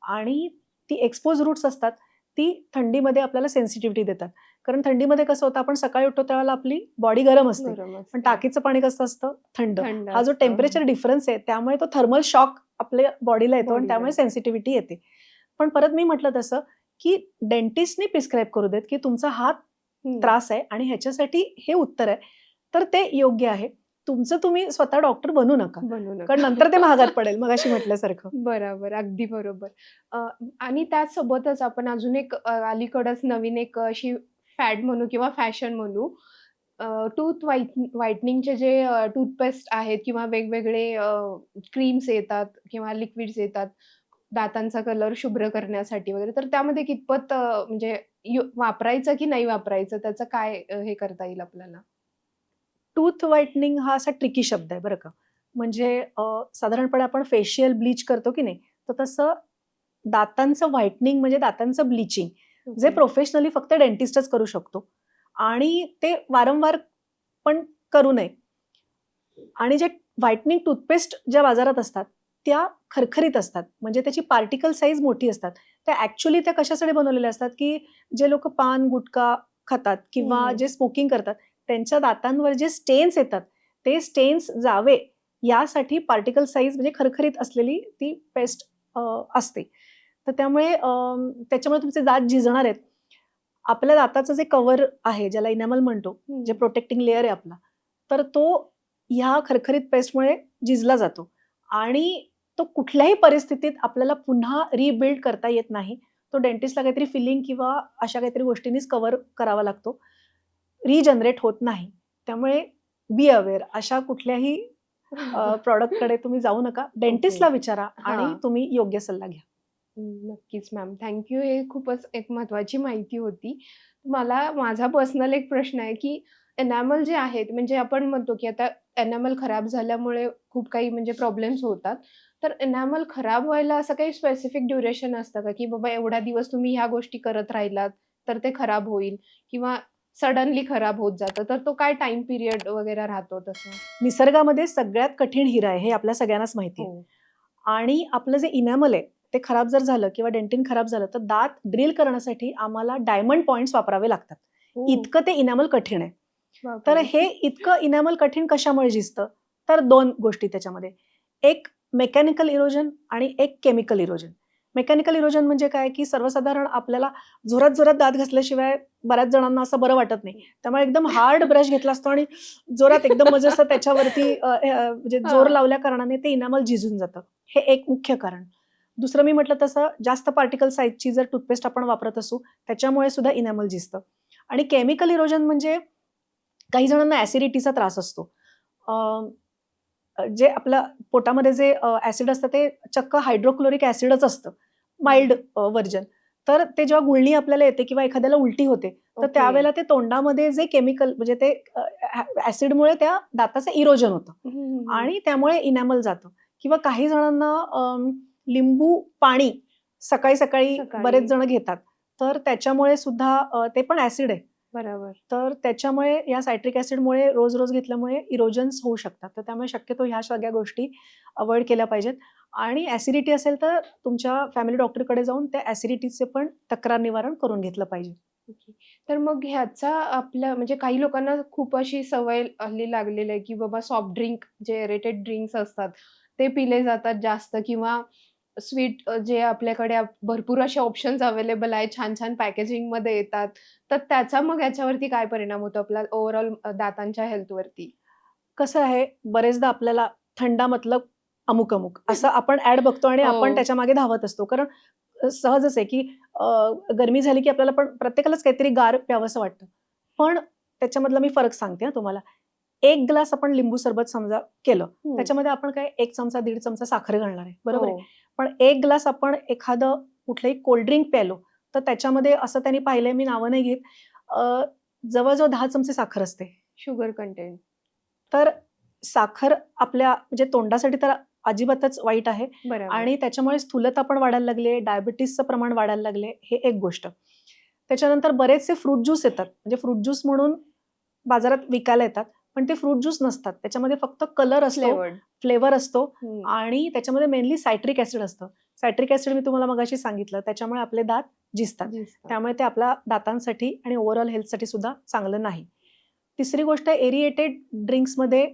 आणि ती एक्सपोज रूट्स असतात ती थंडीमध्ये आपल्याला सेन्सिटिव्हिटी देतात. कारण थंडीमध्ये कसं होतं आपण सकाळी उठतो त्यावेळेला आपली बॉडी गरम असते, गरम पण असतं. टाकीचं पाणी कसं असतं थंड. थंड हा जो असतं. टेम्परेचर डिफरन्स आहे त्यामुळे तो थर्मल शॉक आपल्या बॉडीला येतो आणि बॉडीला त्यामुळे येतो. सेन्सिटिव्हिटी येते. पण परत मी म्हटलं तसं की डेंटिस्टने प्रिस्क्राईब करू देत की तुमचा हा हं. त्रास आहे आणि ह्याच्यासाठी हे उत्तर आहे, तर ते योग्य आहे. तुमचं तुम्ही स्वतः डॉक्टर बनू नका. बनवू नका. कारण नंतर ते महागात पडेल मगाशी म्हटल्यासारखं. बरोबर. अगदी बरोबर. आणि त्याचसोबतच आपण अजून एक अलीकडंच नवीन एक अशी फॅड म्हणू किंवा फॅशन म्हणू, टूथ व्हाईटनिंगचे जे टूथपेस्ट आहेत किंवा वेगवेगळे क्रीम्स येतात किंवा लिक्विड्स येतात, दातांचा कलर शुभ्र करण्यासाठी वगैरे. तर त्यामध्ये कितपत म्हणजे वापरायचं की नाही वापरायचं त्याचं काय हे करता येईल आपल्याला? टूथ व्हाईटनिंग हा असा ट्रिकी शब्द आहे बरं का. म्हणजे साधारणपणे आपण फेशियल ब्लीच करतो की नाही, तर तसं दातांचं व्हाईटनिंग म्हणजे दातांचं ब्लिचिंग जे ओके. प्रोफेशनली फक्त डेंटिस्टच करू शकतो आणि ते वारंवार पण करू नये. आणि जे व्हाईटनिंग टूथपेस्ट ज्या बाजारात असतात त्या खरखरीत असतात, म्हणजे त्याची पार्टिकल साईज मोठी असतात. त्या ॲक्च्युअली त्या कशासाठी बनवलेल्या असतात की जे लोक पान गुटखा खातात किंवा हं. जे स्मोकिंग करतात त्यांच्या दातांवर जे स्टेन्स येतात ते स्टेन्स जावे यासाठी पार्टिकल साईज म्हणजे खरखरीत असलेली ती पेस्ट असते. तर त्यामुळे त्याच्यामुळे तुमचे दात झिजणार आहेत. आपल्या दाताचं जे कव्हर आहे ज्याला इनॅमल म्हणतो, जे हं. प्रोटेक्टिंग लेअर आहे आपला, तर तो ह्या खरखरीत पेस्टमुळे झिजला जातो आणि तो कुठल्याही परिस्थितीत आपल्याला पुन्हा रिबिल्ड करता येत नाही. तो डेंटिस्टला काहीतरी फिलिंग किंवा अशा काहीतरी गोष्टींनीच कव्हर करावा लागतो. रिजनरेट होत नाही. त्यामुळे बी अवेअर अशा कुठल्याही प्रॉडक्टकडे तुम्ही जाऊ नका, डेंटिस्टला विचारा आणि हां. तुम्ही योग्य सल्ला घ्या. नक्कीच मॅम. Thank you. हे खूपच एक महत्त्वाची माहिती होती. मला माझा पर्सनल एक प्रश्न आहे, की एनामल जे आहेत म्हणजे आपण म्हणतो, की आता एनामल खराब झाल्यामुळे खूप काही म्हणजे प्रॉब्लेम्स होतात. तर एनामल खराब व्हायला असं काही स्पेसिफिक ड्युरेशन असतं का, की बाबा एवढ्या दिवस तुम्ही ह्या गोष्टी करत राहिलात, तर ते खराब होईल किंवा सडनली खराब होत जातं. तर तो काय टाईम पिरियड वगैरे राहतो तसं? निसर्गामध्ये सगळ्यात कठीण हिरा आहे हे आपल्या सगळ्यांनाच माहिती आहे. हो. आणि आपलं जे इनॅमल आहे ते खराब जर झालं किंवा डेंटिन खराब झालं तर दात ड्रिल करण्यासाठी आम्हाला डायमंड पॉइंट्स वापरावे लागतात. हो. इतकं ते इनॅमल कठीण आहे. तर बापरे! हे इतकं इनॅमल कठीण कशामुळे झिजतं? तर 2 गोष्टी त्याच्यामध्ये. एक मेकॅनिकल इरोजन आणि एक केमिकल इरोजन. मेकॅनिकल इरोजन म्हणजे काय, की सर्वसाधारण आपल्याला जोरात-जोरात दात घासल्याशिवाय बऱ्याच जणांना असं बरं वाटत नाही. त्यामुळे एकदम हार्ड ब्रश घेतला असतो आणि जोरात एकदम म्हणजे असं त्याच्यावरती म्हणजे जोर हां. लावल्या कारणाने ते इनॅमल झिजून जातं. हे एक मुख्य कारण. दुसरं मी म्हटलं तसं जास्त पार्टिकल साइजची जर टूथपेस्ट आपण वापरत असू, त्याच्यामुळे सुद्धा इनॅमल झिजतं. आणि केमिकल इरोजन म्हणजे काही जणांना ॲसिडिटीचा त्रास असतो. जे आपल्या पोटामध्ये जे ॲसिड असतं ते चक्क हायड्रोक्लोरिक ॲसिडच असतं. Mild version. तर ते जेव्हा गुळणी आपल्याला येते किंवा एखाद्याला उलटी होते, तर ओके. त्यावेळेला ते तोंडामध्ये जे केमिकल म्हणजे ते ॲसिडमुळे त्या दाताचं इरोजन होतं हं, हं, हं. आणि त्यामुळे इनॅमल जातं. किंवा काही जणांना लिंबू पाणी सकाळी-सकाळी सकाळी. बरेच जण घेतात. तर त्याच्यामुळे सुद्धा ते पण ॲसिड आहे. बरोबर. तर त्याच्यामुळे या सायट्रिक ॲसिडमुळे रोज-रोज घेतल्यामुळे इरोजन्स होऊ शकतात. तर त्यामुळे शक्यतो ह्या सगळ्या गोष्टी अव्हॉइड केल्या पाहिजेत आणि ॲसिडिटी असेल तर तुमच्या फॅमिली डॉक्टरकडे जाऊन त्या ॲसिडिटीचे पण तक्रार निवारण करून घेतलं पाहिजे. ओके. तर मग ह्याचा आपल्या म्हणजे काही लोकांना खूप अशी सवय हल्ली लागलेली आहे, की बाबा सॉफ्ट ड्रिंक जे एरेटेड ड्रिंक्स असतात, ते पिले जातात जास्त किंवा स्वीट जे आपल्याकडे भरपूर असे ऑप्शन्स अवेलेबल आहेत, छान-छान पॅकेजिंगमध्ये येतात. तर त्याचा मग ह्याच्यावरती काय परिणाम होतो आपल्या ओव्हरऑल दातांच्या हेल्थवरती? कसं आहे, बरेचदा आपल्याला थंडा मतलब अमुक-अमुक असं आपण ॲड बघतो आणि आपण हो. त्याच्यामागे धावत असतो. कारण सहजच आहे, की गरमी झाली की आपल्याला पण प्रत्येकालाच काहीतरी गार प्यावंसं वाटतं. पण त्याच्यामधला मी फरक सांगते हां तुम्हाला. 1 ग्लास आपण लिंबू सरबत समजा केलं, हं. त्याच्यामध्ये आपण काय 1 चमचा, दीड चमचा साखर घालणार आहे, बरोबर आहे? हो. पण 1 ग्लास आपण एखादं कुठलंही कोल्ड ड्रिंक प्यायलो, तर त्याच्यामध्ये असं त्यांनी पाहिलंय, मी नावं नाही घेत, अ, जवळ-जवळ 10 चमचे साखर असते. Sugar content. तर साखर आपल्या म्हणजे तोंडासाठी तर अजिबातच वाईट आहे बरोबर. आणि त्याच्यामुळे स्थूलता पण वाढायला लागली आहे, डायबिटीसचं प्रमाण वाढायला लागले, हे एक गोष्ट. त्याच्यानंतर बरेचसे फ्रूट ज्यूस येतात. म्हणजे फ्रूट ज्यूस म्हणून बाजारात विकायला येतात, पण ते फ्रूट ज्यूस नसतात. त्याच्यामध्ये फक्त कलर असतो, फ्लेवर्ड. फ्लेवर असतो हं. आणि त्याच्यामध्ये मेनली सायट्रिक ॲसिड असतं. सायट्रिक ॲसिड मी तुम्हाला मगाशी सांगितलं, त्याच्यामुळे आपले दात झिजतात. दिसतात. त्यामुळे ते आपल्या दातांसाठी आणि ओव्हरऑल हेल्थसाठी सुद्धा चांगलं नाही. तिसरी गोष्ट एरिएटेड ड्रिंक्समध्ये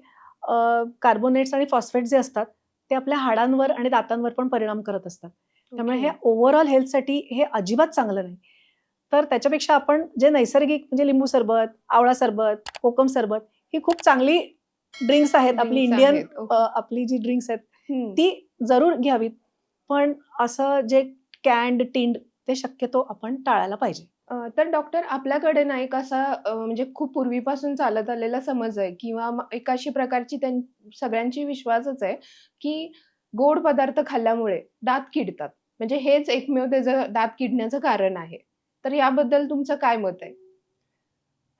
कार्बोनेट्स आणि फॉस्फेट जे असतात, ते आपल्या हाडांवर आणि दातांवर पण परिणाम करत असतात. त्यामुळे हे ओके. ओव्हरऑल हेल्थसाठी हे अजिबात चांगलं नाही. तर त्याच्यापेक्षा आपण जे नैसर्गिक म्हणजे लिंबू सरबत, आवळा सरबत, कोकम सरबत ही खूप चांगली ड्रिंक्स आहेत. आपली ड्रिंक्स इंडियन आहेत. ओके. आपली जी ड्रिंक्स आहेत, हं. ती जरूर घ्यावीत. पण असं जे कॅन्ड, टिन्ड ते शक्यतो आपण टाळायला पाहिजे. तर डॉक्टर आपल्याकडे ना एक असा म्हणजे खूप पूर्वीपासून चालत आलेला समज आहे किंवा एक अशी प्रकारची सगळ्यांची विश्वासच आहे, की गोड पदार्थ खाल्ल्यामुळे दात किडतात. म्हणजे हेच एकमेव त्याचं दात किडण्याचं कारण आहे. तर याबद्दल तुमचं काय मत आहे?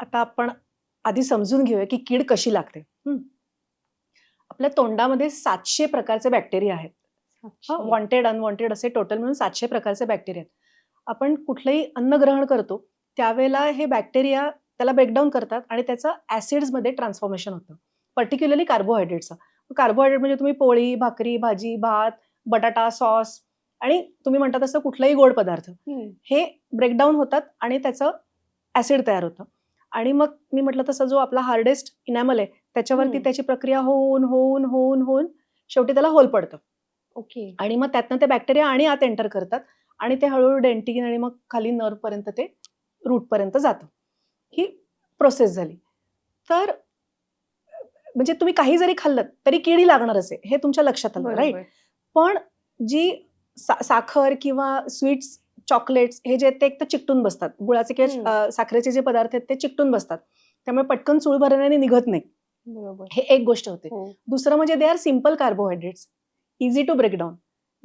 आता आपण आधी समजून घेऊया, की कीड कशी लागते. हं. आपल्या तोंडामध्ये 700 प्रकारचे बॅक्टेरिया आहेत. हां, 700. वॉन्टेड, अनवॉन्टेड असे टोटल मिळून 700 प्रकारचे बॅक्टेरिया आहेत. आपण कुठलंही अन्न ग्रहण करतो, त्यावेळेला हे बॅक्टेरिया त्याला ब्रेकडाऊन करतात आणि त्याचं ॲसिड्समध्ये ट्रान्सफॉर्मेशन होतं. पर्टिक्युलरली कार्बोहायड्रेट्सचं. कार्बोहायड्रेट म्हणजे तुम्ही पोळी, भाकरी, भाजी, भात, बटाटा, सॉस आणि तुम्ही म्हणता तसं कुठलाही गोड पदार्थ. हं. हे ब्रेकडाऊन होतात आणि त्याचं ॲसिड तयार होतं. आणि मग मी म्हटलं तसं जो आपला हार्डेस्ट इनॅमल आहे, त्याच्यावरती हं. त्याची प्रक्रिया होऊन शेवटी त्याला होल पडतं. ओके. आणि मग त्यातनं ते बॅक्टेरिया आणि आत एंटर करतात आणि ते हळूहळू डेंटिन आणि मग खाली नर्वपर्यंत ते रूटपर्यंत जातं. ही प्रोसेस झाली. तर म्हणजे तुम्ही काही जरी खाल्लत तरी किडी लागणारच आहे, हे तुमच्या लक्षात आलं, राइट? बरोबर. पण जी साखर किंवा स्वीट्स, चॉकलेट्स हे जे आहेत ते एकतर चिकटून बसतात. गुळाचे किंवा साखरेचे जे पदार्थ आहेत ते चिकटून बसतात. त्यामुळे पटकन चूळ भरण्याने निघत नाही. बरोबर. हे एक गोष्ट होते. हो. दुसरं म्हणजे they are simple carbohydrates, easy to break down.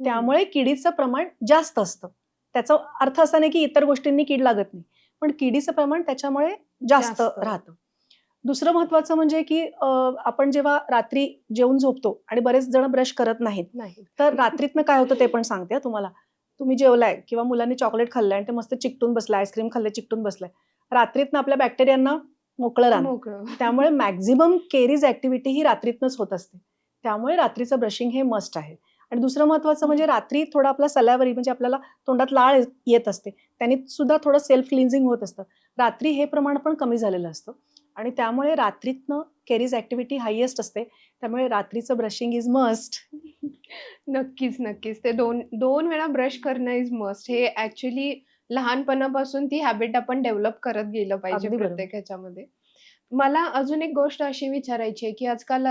त्यामुळे किडीचं प्रमाण जास्त असतं. त्याचा अर्थ असा नाही की इतर गोष्टींनी कीड लागत नाही, पण किडीचं प्रमाण त्याच्यामुळे जास्त जास्त. राहतं. दुसरं महत्वाचं म्हणजे की आपण जेव्हा रात्री जेवून झोपतो आणि बरेच जण ब्रश करत नाहीत, नाही. तर रात्रीतनं काय होतं ते पण सांगते तुम्हाला. तुम्ही जेवलाय किंवा मुलांनी चॉकलेट खाल्लंय आणि ते मस्त चिकटून बसलं, आईस्क्रीम खाल्लंय चिकटून बसलंय, रात्रीतनं आपल्या बॅक्टेरियांना मोकळं राहणं. मोकळं. त्यामुळे मॅक्झिमम केरीज ऍक्टिव्हिटी ही रात्रीतनंच होत असते. त्यामुळे रात्रीचं ब्रशिंग हे मस्ट आहे. आणि दुसरं महत्वाचं म्हणजे रात्री थोडा आपला सलॅवरी म्हणजे आपल्याला तोंडात लाळ येत असते, त्यांनी सुद्धा थोडं सेल्फ क्लिन्झिंग होत असतं. रात्री हे प्रमाण पण कमी झालेलं असतं आणि त्यामुळे रात्रीतनं केरीज ऍक्टिव्हिटी हायेस्ट असते. त्यामुळे रात्रीचं ब्रशिंग इज मस्ट. नक्कीच, नक्कीच. ते 2 वेळा ब्रश करणं इज मस्ट. हे ॲक्चुअली लहानपणापासून ती हॅबिट आपण डेव्हलप करत गेलं पाहिजे अगदी बरोबर. प्रत्येक ह्याच्यामध्ये. मला अजून एक गोष्ट अशी विचारायची आहे, की आजकाल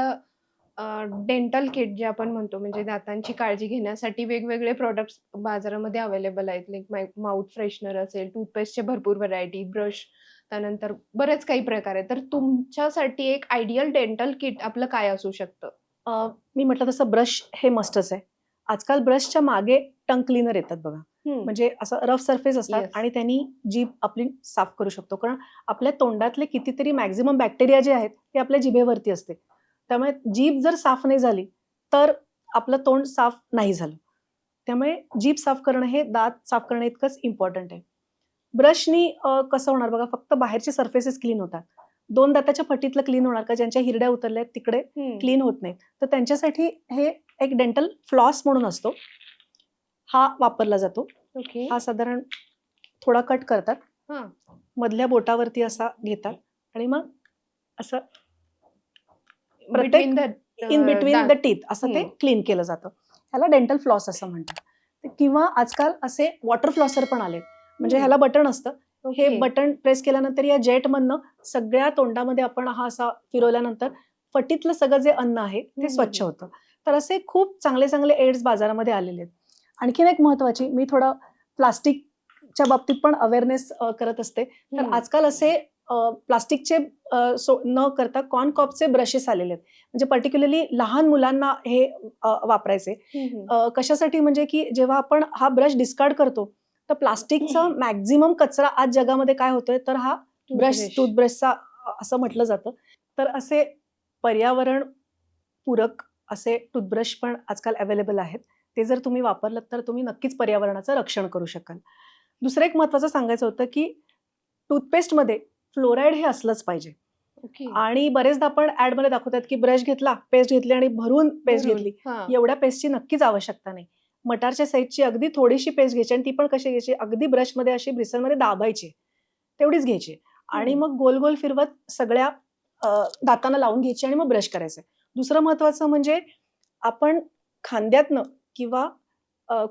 डेंटल किट जे आपण म्हणतो म्हणजे दातांची काळजी घेण्यासाठी वेगवेगळे प्रॉडक्ट्स बाजारामध्ये अवेलेबल आहेत. लाइक माउथ फ्रेशनर असेल, टूथपेस्टचे भरपूर व्हरायटी, ब्रश, त्यानंतर बरेच काही प्रकार आहेत. तर तुमच्यासाठी एक आयडियल डेंटल किट आपलं काय असू शकतं? मी म्हटलं तसं ब्रश हे मस्टच आहे. आजकाल ब्रशच्या मागे टंग क्लीनर येतात बघा. म्हणजे असं रफ सरफेस असतात Yes. आणि त्यांनी जीभ आपली साफ करू शकतो. कारण आपल्या तोंडातले कितीतरी मॅक्झिमम बॅक्टेरिया जे आहेत ते आपल्या जिभेवरती असते. त्यामुळे जीभ जर साफ नाही झाली तर आपलं तोंड साफ नाही झालं. त्यामुळे जीभ साफ करणं हे दात साफ करणं इतकंच इम्पॉर्टंट आहे. ब्रशनी कसं होणार बघा, फक्त बाहेरचे सरफेसेस क्लीन होतात. 2 दाताच्या फटीतलं क्लीन होणार का, ज्यांच्या हिरड्या उतरल्या आहेत तिकडे क्लीन होत नाहीत. तर त्यांच्यासाठी हे एक डेंटल फ्लॉस म्हणून असतो, हा वापरला जातो. ओके. हा साधारण थोडा कट करतात, हां. मधल्या बोटावरती असा घेतात आणि मग असं प्रत्येक between the in between the teeth असं ते हम्म. क्लीन केलं जातं. ह्याला डेंटल फ्लॉस असं म्हणतात. किंवा आजकाल असे वॉटर फ्लॉसर पण आले, म्हणजे ह्याला बटन असतं. हे बटन प्रेस केल्यानंतर या जेटमधनं सगळ्या तोंडामध्ये आपण हा असा फिरवल्यानंतर फटीतलं सगळं जे अन्न आहे ते स्वच्छ होतं. तर असे खूप चांगले चांगले एड्स बाजारामध्ये आलेले आहेत. आणखीन एक महत्वाची, मी थोडं प्लास्टिकच्या बाबतीत पण अवेअरनेस करत असते. तर आजकाल असे प्लास्टिकचे न करता कॉर्न कॉपचे ब्रशेस आलेले आहेत. म्हणजे पर्टिक्युलरली लहान मुलांना हे वापरायचे. कशासाठी म्हणजे की जेव्हा आपण हा ब्रश डिस्कार्ड करतो तर प्लास्टिकचा मॅक्झिमम कचरा आज जगामध्ये काय होतोय, तर हा ब्रश, टूथब्रशचा असं म्हटलं जातं. तर असे पर्यावरण पूरक असे टूथब्रश पण आजकाल अवेलेबल आहेत. ते जर तुम्ही वापरलं तर तुम्ही नक्कीच पर्यावरणाचं रक्षण करू शकाल. दुसरं एक महत्वाचं सांगायचं होतं की टूथपेस्टमध्ये फ्लोराईड हे असलंच पाहिजे. आणि बरेचदा आपण ऍडमध्ये दाखवतात की ब्रश घेतला, पेस्ट घेतली आणि भरून पेस्ट घेतली. एवढ्या पेस्टची नक्कीच आवश्यकता नाही. मटारच्या साईजची अगदी थोडीशी पेस्ट घ्यायची आणि ती पण कशी घ्यायची, अगदी ब्रशमध्ये अशी ब्रिसलमध्ये दाबायची, तेवढीच घ्यायची आणि मग गोल गोल फिरवत सगळ्या दातांना लावून घ्यायची आणि मग ब्रश करायचं. दुसरं महत्वाचं म्हणजे आपण खांद्यातनं किंवा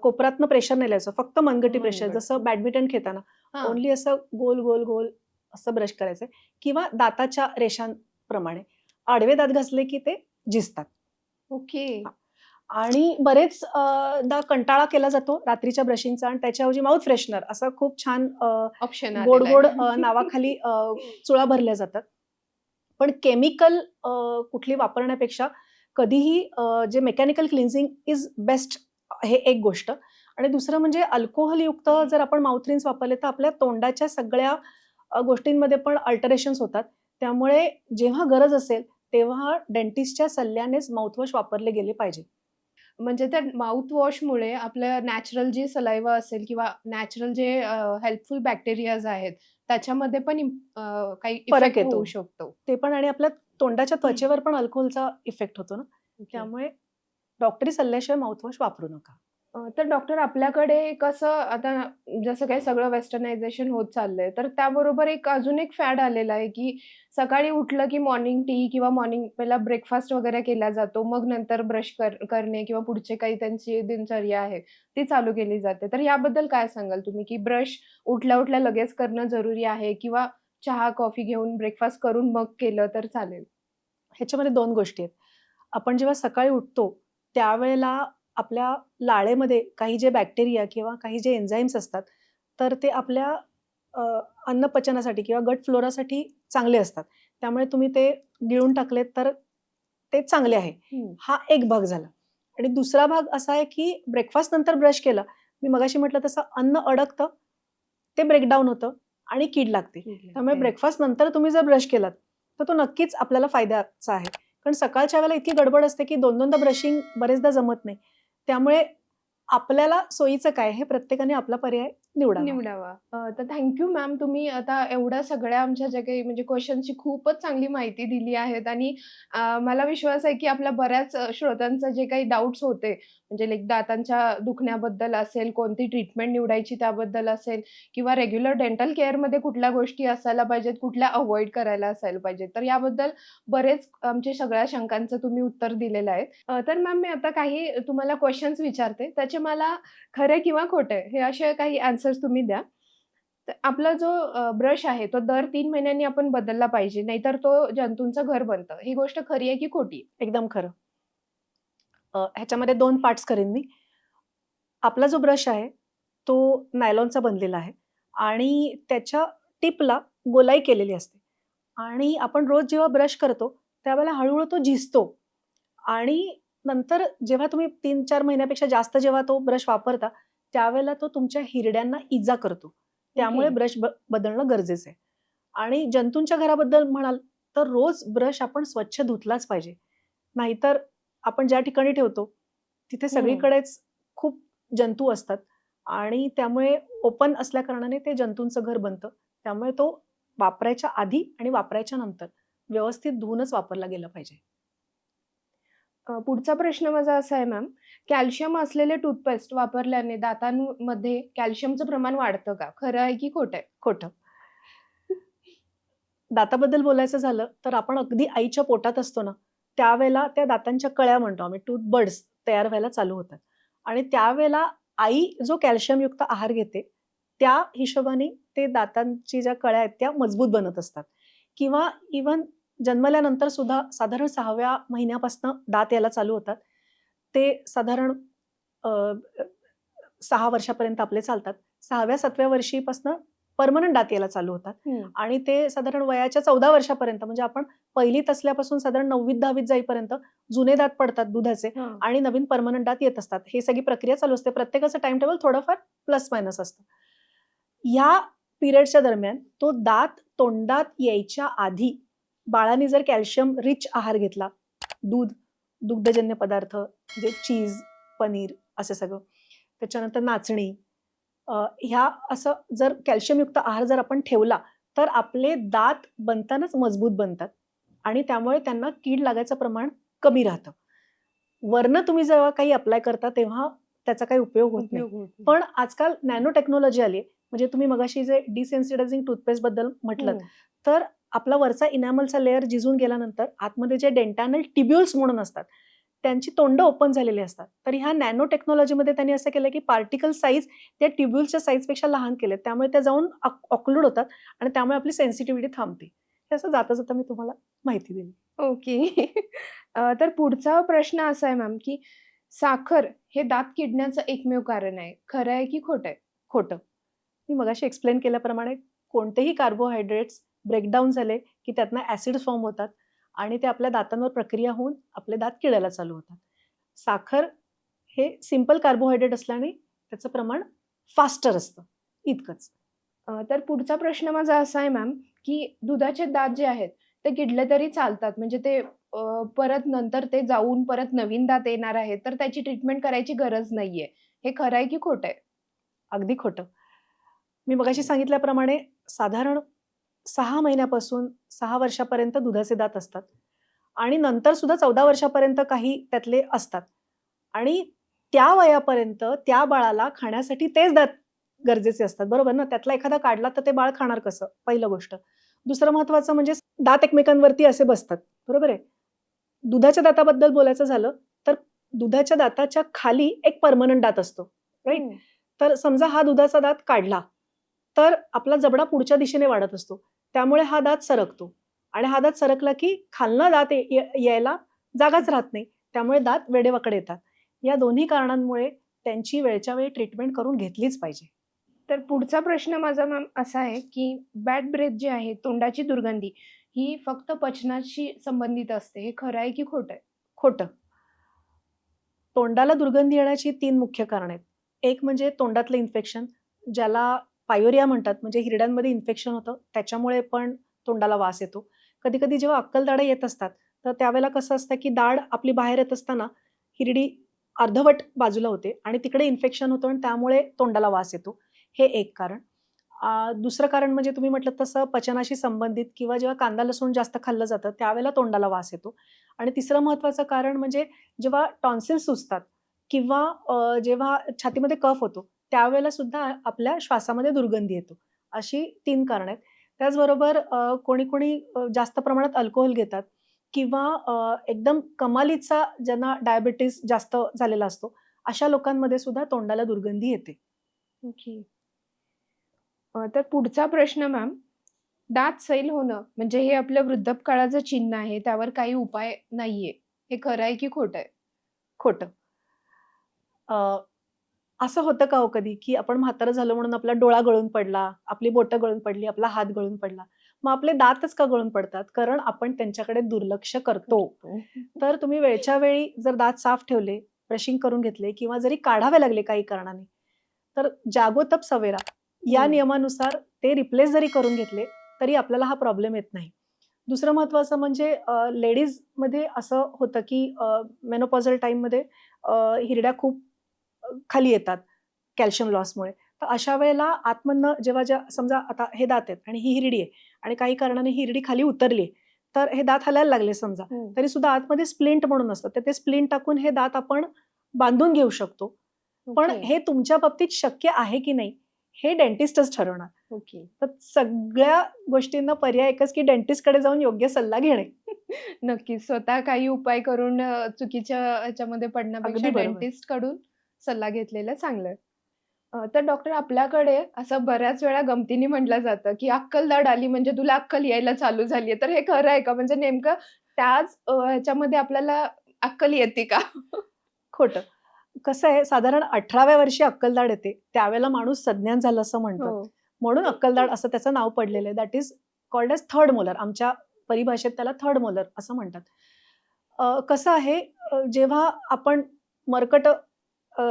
कोपरातनं प्रेशर नाही लावायचं, फक्त मनगटी प्रेशर, जसं बॅडमिंटन खेळताना ओनली असं गोल गोल गोल असं ब्रश करायचंय किंवा दाताच्या रेषांप्रमाणे. आडवे दात घासले की ते झिजतात. ओके. आणि बरेच दा कंटाळा केला जातो रात्रीच्या ब्रशिंगचा आणि त्याच्याऐवजी माउथ फ्रेशनर असं खूप छान ऑप्शन गोड गोड नावाखाली चुळा भरल्या जातात. पण केमिकल कुठली वापरण्यापेक्षा कधीही जे मेकॅनिकल क्लिन्झिंग इज बेस्ट, हे एक गोष्ट. आणि दुसरं म्हणजे अल्कोहोलयुक्त जर आपण माउथ रिन्स वापरले तर आपल्या तोंडाच्या सगळ्या गोष्टींमध्ये पण अल्टरेशन्स होतात. त्यामुळे जेव्हा गरज असेल तेव्हा डेंटिस्टच्या सल्ल्यानेच माउथवॉश वापरले गेले पाहिजे. म्हणजे त्या माउथ वॉशमुळे आपलं नॅचरल जी सलाइवा असेल किंवा नॅचरल जे हेल्पफुल बॅक्टेरियाज आहेत त्याच्यामध्ये पण काही फरक इफेक्ट येतो. होऊ शकतो. ते पण आणि आपल्या तोंडाच्या त्वचेवर पण अल्कोहोलचा इफेक्ट होतो ना. त्यामुळे डॉक्टरी सल्ल्याशिवाय माउथवॉश वापरू नका. तर डॉक्टर आपल्याकडे कसं आता जसं काही सगळं वेस्टर्नायझेशन होत चाललंय, तर त्याबरोबर अजून एक फॅड आलेला आहे, की सकाळी उठलं की मॉर्निंग टी किंवा मॉर्निंग पहिला ब्रेकफास्ट वगैरे केला जातो. मग नंतर ब्रश करणे किंवा पुढचे काही त्यांची दिनचर्या आहे, ती चालू केली जाते. तर याबद्दल काय सांगाल तुम्ही, की ब्रश उठल्या-उठल्या लगेच करणं जरुरी आहे किंवा चहा, कॉफी घेऊन ब्रेकफास्ट करून मग केलं तर चालेल? ह्याच्यामध्ये 2 गोष्टी आहेत. आपण जेव्हा सकाळी उठतो त्यावेळेला आपल्या लाळेमध्ये काही जे बॅक्टेरिया किंवा काही जे एन्झाईम्स असतात, तर ते आपल्या अन्न पचनासाठी किंवा गट फ्लोरासाठी चांगले असतात. त्यामुळे तुम्ही ते गिळून टाकलेत तर ते चांगले आहे. हम्म. हा एक भाग झाला. आणि दुसरा भाग असा आहे की ब्रेकफास्ट नंतर ब्रश केला, मी मगाशी म्हटलं तसं अन्न अडकतं, ते ब्रेकडाऊन होतं आणि कीड लागते. त्यामुळे ब्रेकफास्ट नंतर तुम्ही जर ब्रश केलात तर तो नक्कीच आपल्याला फायद्याचा आहे. कारण सकाळच्या वेळेला इतकी गडबड असते की दोनदा ब्रशिंग बरेचदा जमत नाही. त्यामुळे आपल्याला सोयीचं काय हे प्रत्येकाने आपला पर्याय निवडावा. तर थँक्यू मॅम, तुम्ही आता एवढ्या सगळ्या आमच्या ज्या काही म्हणजे क्वेश्चनची खूपच चांगली माहिती दिली आहेत आणि मला विश्वास आहे की आपल्या बऱ्याच श्रोत्यांचे जे काही डाऊट्स होते, म्हणजे लाईक दातांच्या दुखण्याबद्दल असेल, कोणती ट्रीटमेंट निवडायची त्याबद्दल असेल, किंवा रेग्युलर डेंटल केअरमध्ये कुठल्या गोष्टी असायला पाहिजेत, कुठल्या अवॉइड करायला असायला पाहिजेत, तर याबद्दल बरेच आमच्या सगळ्या शंकांचं तुम्ही उत्तर दिलेलं आहे. तर मॅम, मी आता काही तुम्हाला क्वेश्चन्स विचारते, त्याचे मला खरे किंवा खोटे हे असे काही आन्सर्स तुम्ही द्या. तर आपला जो ब्रश आहे तो दर 3 महिन्यांनी आपण बदलला पाहिजे, नाहीतर तो जंतूंचं घर बनतं. ही गोष्ट खरी आहे की खोटी? एकदम खरं. ह्याच्यामध्ये 2 पार्ट्स करेन मी. आपला जो ब्रश आहे तो नायलॉनचा बनलेला आहे आणि त्याच्या टिपला गोलाई केलेली असते आणि आपण रोज जेव्हा ब्रश करतो त्यावेळेला हळूहळू तो झिजतो आणि नंतर जेव्हा तुम्ही 3-4 महिन्यापेक्षा जास्त जेव्हा तो ब्रश वापरता त्यावेळेला तो तुमच्या हिरड्यांना इजा करतो. त्यामुळे ब्रश बदलणं गरजेचं आहे. आणि जंतूंच्या घराबद्दल म्हणाल तर रोज ब्रश आपण स्वच्छ धुतलाच पाहिजे. नाहीतर आपण ज्या ठिकाणी ठेवतो तिथे सगळीकडेच खूप जंतू असतात आणि त्यामुळे ओपन असल्या कारणाने ते जंतूंचं घर बनतं. त्यामुळे तो वापरायच्या आधी आणि वापरायच्या नंतर व्यवस्थित धुवूनच वापरला गेला पाहिजे. पुढचा प्रश्न माझा असा आहे मॅम, कॅल्शियम असलेले टूथपेस्ट वापरल्याने दातांमध्ये कॅल्शियमचं प्रमाण वाढतं का? खरं आहे की खोटं आहे? खोटं. दाताबद्दल बोलायचं झालं तर आपण अगदी आईच्या पोटात असतो ना त्यावेळेला त्या दातांच्या कळ्या म्हणतो आम्ही, टूथबड्स तयार व्हायला चालू होतात आणि त्यावेळेला आई जो कॅल्शियमयुक्त आहार घेते त्या हिशोबाने ते दातांची ज्या कळ्या आहेत त्या मजबूत बनत असतात. किंवा इवन जन्मल्यानंतर सुद्धा साधारण 6व्या महिन्यापासून दात यायला चालू होतात. ते साधारण 6 वर्षापर्यंत आपले चालतात. 6व्या-7व्या वर्षीपासून परमनंट दात यायला चालू होतात आणि ते साधारण वयाच्या 14 वर्षापर्यंत म्हणजे आपण पहिलीत असल्यापासून साधारण 9वीत-10वीत जाईपर्यंत जुने दात पडतात दुधाचे आणि नवीन परमनंट दात येत असतात. हे सगळी प्रक्रिया चालू असते. प्रत्येकाचं टाइम टेबल थोडंफार प्लस मायनस असतं. या पिरियडच्या दरम्यान तो दात तोंडात यायच्या आधी बाळाने जर कॅल्शियम रिच आहार घेतला, दूध, दुग्धजन्य पदार्थ म्हणजे चीज, पनीर असं सगळं, त्याच्यानंतर नाचणी, ह्या असं जर कॅल्शियमयुक्त आहार जर आपण ठेवला तर आपले दात बनतानाच मजबूत बनतात आणि त्यामुळे त्यांना कीड लागायचं प्रमाण कमी राहतं. वरनं तुम्ही जेव्हा काही अप्लाय करता तेव्हा त्याचा काही उपयोग होत नाही. पण आजकाल नॅनो टेक्नॉलॉजी आली, म्हणजे तुम्ही मगाशी जे डिसेन्सिटायझिंग टूथपेस्ट बद्दल म्हटलं तर आपला वरचा इनॅमलचा लेअर जिजून गेल्यानंतर आतमध्ये जे डेंटॅनल टिब्युल्स म्हणून असतात त्यांची तोंड ओपन झालेली असतात. तर ह्या नॅनो टेक्नॉलॉजीमध्ये त्यांनी असं केलं की पार्टिकल साईज त्या ट्युब्युल्सच्या साईजपेक्षा लहान केले, त्यामुळे त्या जाऊन ऑक्लूड होतात आणि त्यामुळे आपली सेन्सिटिव्हिटी थांबते. हे असं जाता जाता मी तुम्हाला माहिती दिली. ओके. तर पुढचा प्रश्न असा आहे मॅम, की साखर हे दात किडण्याचं एकमेव कारण आहे. खरं आहे की खोटं आहे? खोटं. मी मगाशी एक्सप्लेन केल्याप्रमाणे कोणतेही कार्बोहायड्रेट्स ब्रेकडाऊन झाले की त्यातनं ऍसिड फॉर्म होतात आणि ते आपल्या दातांवर प्रक्रिया होऊन आपले दात किडायला चालू होतात. साखर हे सिंपल कार्बोहायड्रेट असल्याने त्याचं प्रमाण फास्टर असतं, इतकंच. तर पुढचा प्रश्न माझा असा आहे मॅम, की दुधाचे दात जे आहेत ते किडले तरी चालतात, म्हणजे ते परत नंतर ते जाऊन परत नवीन दात येणार आहेत, तर त्याची ट्रीटमेंट करायची गरज नाहीये. हे खरं आहे की खोटं आहे? अगदी खोटं. मी मगाशी सांगितल्याप्रमाणे साधारण 6 महिन्यापासून 6 वर्षापर्यंत दुधाचे दात असतात आणि नंतर सुद्धा 14 वर्षापर्यंत काही त्यातले असतात आणि त्या वयापर्यंत त्या बाळाला खाण्यासाठी तेच दात गरजेचे असतात, बरोबर ना? त्यातला एखादा काढला तर ते बाळ खाणार कसं? पहिलं गोष्ट. दुसरं महत्वाचं म्हणजे दात एकमेकांवरती असे बसतात, बरोबर आहे? दुधाच्या दाताबद्दल बोलायचं झालं तर दुधाच्या दाताच्या खाली एक परमनंट दात असतो, राईट? तर समजा हा दुधाचा दात काढला तर आपला जबडा पुढच्या दिशेने वाढत असतो, त्यामुळे हा दात सरकतो आणि हा दात सरकला की खालनं दात यायला जागाच राहत नाही, त्यामुळे दात वेडेवाकडे येतात. या दोन्ही कारणांमुळे त्यांची वेळच्या वेळी ट्रीटमेंट करून घेतलीच पाहिजे. तर पुढचा प्रश्न माझा मॅम असा आहे, की बॅड ब्रेथ जी आहे, तोंडाची दुर्गंधी, ही फक्त पचनाशी संबंधित असते, हे खरं आहे की खोटं आहे? खोटं. तोंडाला दुर्गंधी येण्याची 3 मुख्य कारणं आहेत. एक म्हणजे तोंडातलं इन्फेक्शन, ज्याला पायोरिया म्हणतात, म्हणजे हिरड्यांमध्ये इन्फेक्शन होतं, त्याच्यामुळे पण तोंडाला वास येतो. कधी-कधी जेव्हा अक्कल येत असतात, तर त्यावेळेला कसं असतं, की दाढ आपली बाहेर येत असताना हिरडी अर्धवट बाजूला होते आणि तिकडे इन्फेक्शन होतं आणि त्यामुळे तोंडाला वास येतो. हे एक कारण. दुसरं कारण म्हणजे तुम्ही म्हटलं तसं पचनाशी संबंधित किंवा जेव्हा कांदा लसूण जास्त खाल्लं जातं, त्यावेळेला तोंडाला वास येतो. आणि तिसरं महत्त्वाचं कारण म्हणजे जेव्हा टॉन्सिल्स सुजतात किंवा जेव्हा छातीमध्ये कफ होतो, त्यावेळेला सुद्धा आपल्या श्वासामध्ये दुर्गंधी येतो. अशी 3 कारणं आहेत. त्याचबरोबर कोणी-कोणी जास्त प्रमाणात अल्कोहोल घेतात किंवा एकदम कमालीचा ज्यांना डायबिटीज जास्त झालेला असतो, अशा लोकांमध्ये सुद्धा तोंडाला दुर्गंधी येते. ओके. तर पुढचा प्रश्न मॅम, दात सैल होणं म्हणजे हे आपलं वृद्धपकाळाचं चिन्ह आहे, त्यावर काही उपाय नाहीये. हे खरं आहे की खोटं आहे? खोटं. अ, असं होतं का हो कधी, की आपण म्हातारं झालो म्हणून आपला डोळा गळून पडला, आपली बोटं गळून पडली, आपला हात गळून पडला. मग आपले दातच का गळून पडतात? कारण आपण त्यांच्याकडे दुर्लक्ष करतो. तर तुम्ही वेळच्या वेळी जर दात साफ ठेवले, ब्रशिंग करून घेतले किंवा जरी काढावे लागले काही कारणाने, तर जागो-तप सवेरा या हं. नियमानुसार ते रिप्लेस जरी करून घेतले, तरी आपल्याला हा प्रॉब्लेम येत नाही. दुसरं महत्त्वाचं म्हणजे लेडीजमध्ये असं होतं, की मेनोपॉझल टाईममध्ये हिरड्या खूप खाली येतात कॅल्शियम लॉसमुळे. तर अशा वेळेला आतमधनं जेव्हा समजा आता हे दात आहेत आणि ही हिरडी आहे आणि काही कारणाने ही हिरडी खाली उतरली आहे, तर हे दात हलायला लागले समजा, हं. तरी सुद्धा आतमध्ये स्प्लिंट म्हणून असतं. तर ते स्प्लिंट टाकून हे दात आपण बांधून घेऊ शकतो. पण ओके. हे तुमच्या बाबतीत शक्य आहे की नाही, हे डेंटिस्टच ठरवणार. ओके. तर सगळ्या गोष्टींना पर्याय एकच, की डेंटिस्टकडे जाऊन योग्य सल्ला घेणे. नक्कीच. स्वतः काही उपाय करून चुकीच्या ह्याच्यामध्ये पडण्यापेक्षा अगदी बरोबर. डेंटिस्टकडून सल्ला घेतलेलं चांगलं. तर डॉक्टर आपल्याकडे असं बऱ्याच वेळा गमतीने म्हटलं जातं, की अक्कल आली म्हणजे तुला अक्कल यायला चालू झाली तर हे खरं आहे का? म्हणजे नेमकं त्याच ह्याच्यामध्ये आपल्याला अक्कल येते का? खोटं. कसं आहे साधारण 18व्या वर्षी अक्कलदाढ येते. त्यावेळेला माणूस सज्ञान झालं असं म्हणतात. हो. म्हणून अक्कलदाढ असं त्याचं नाव पडलेलं आहे. That is called as third molar. आमच्या परिभाषेत त्याला थर्ड मोलर असं म्हणतात. कसं आहे जेव्हा आपण मरकट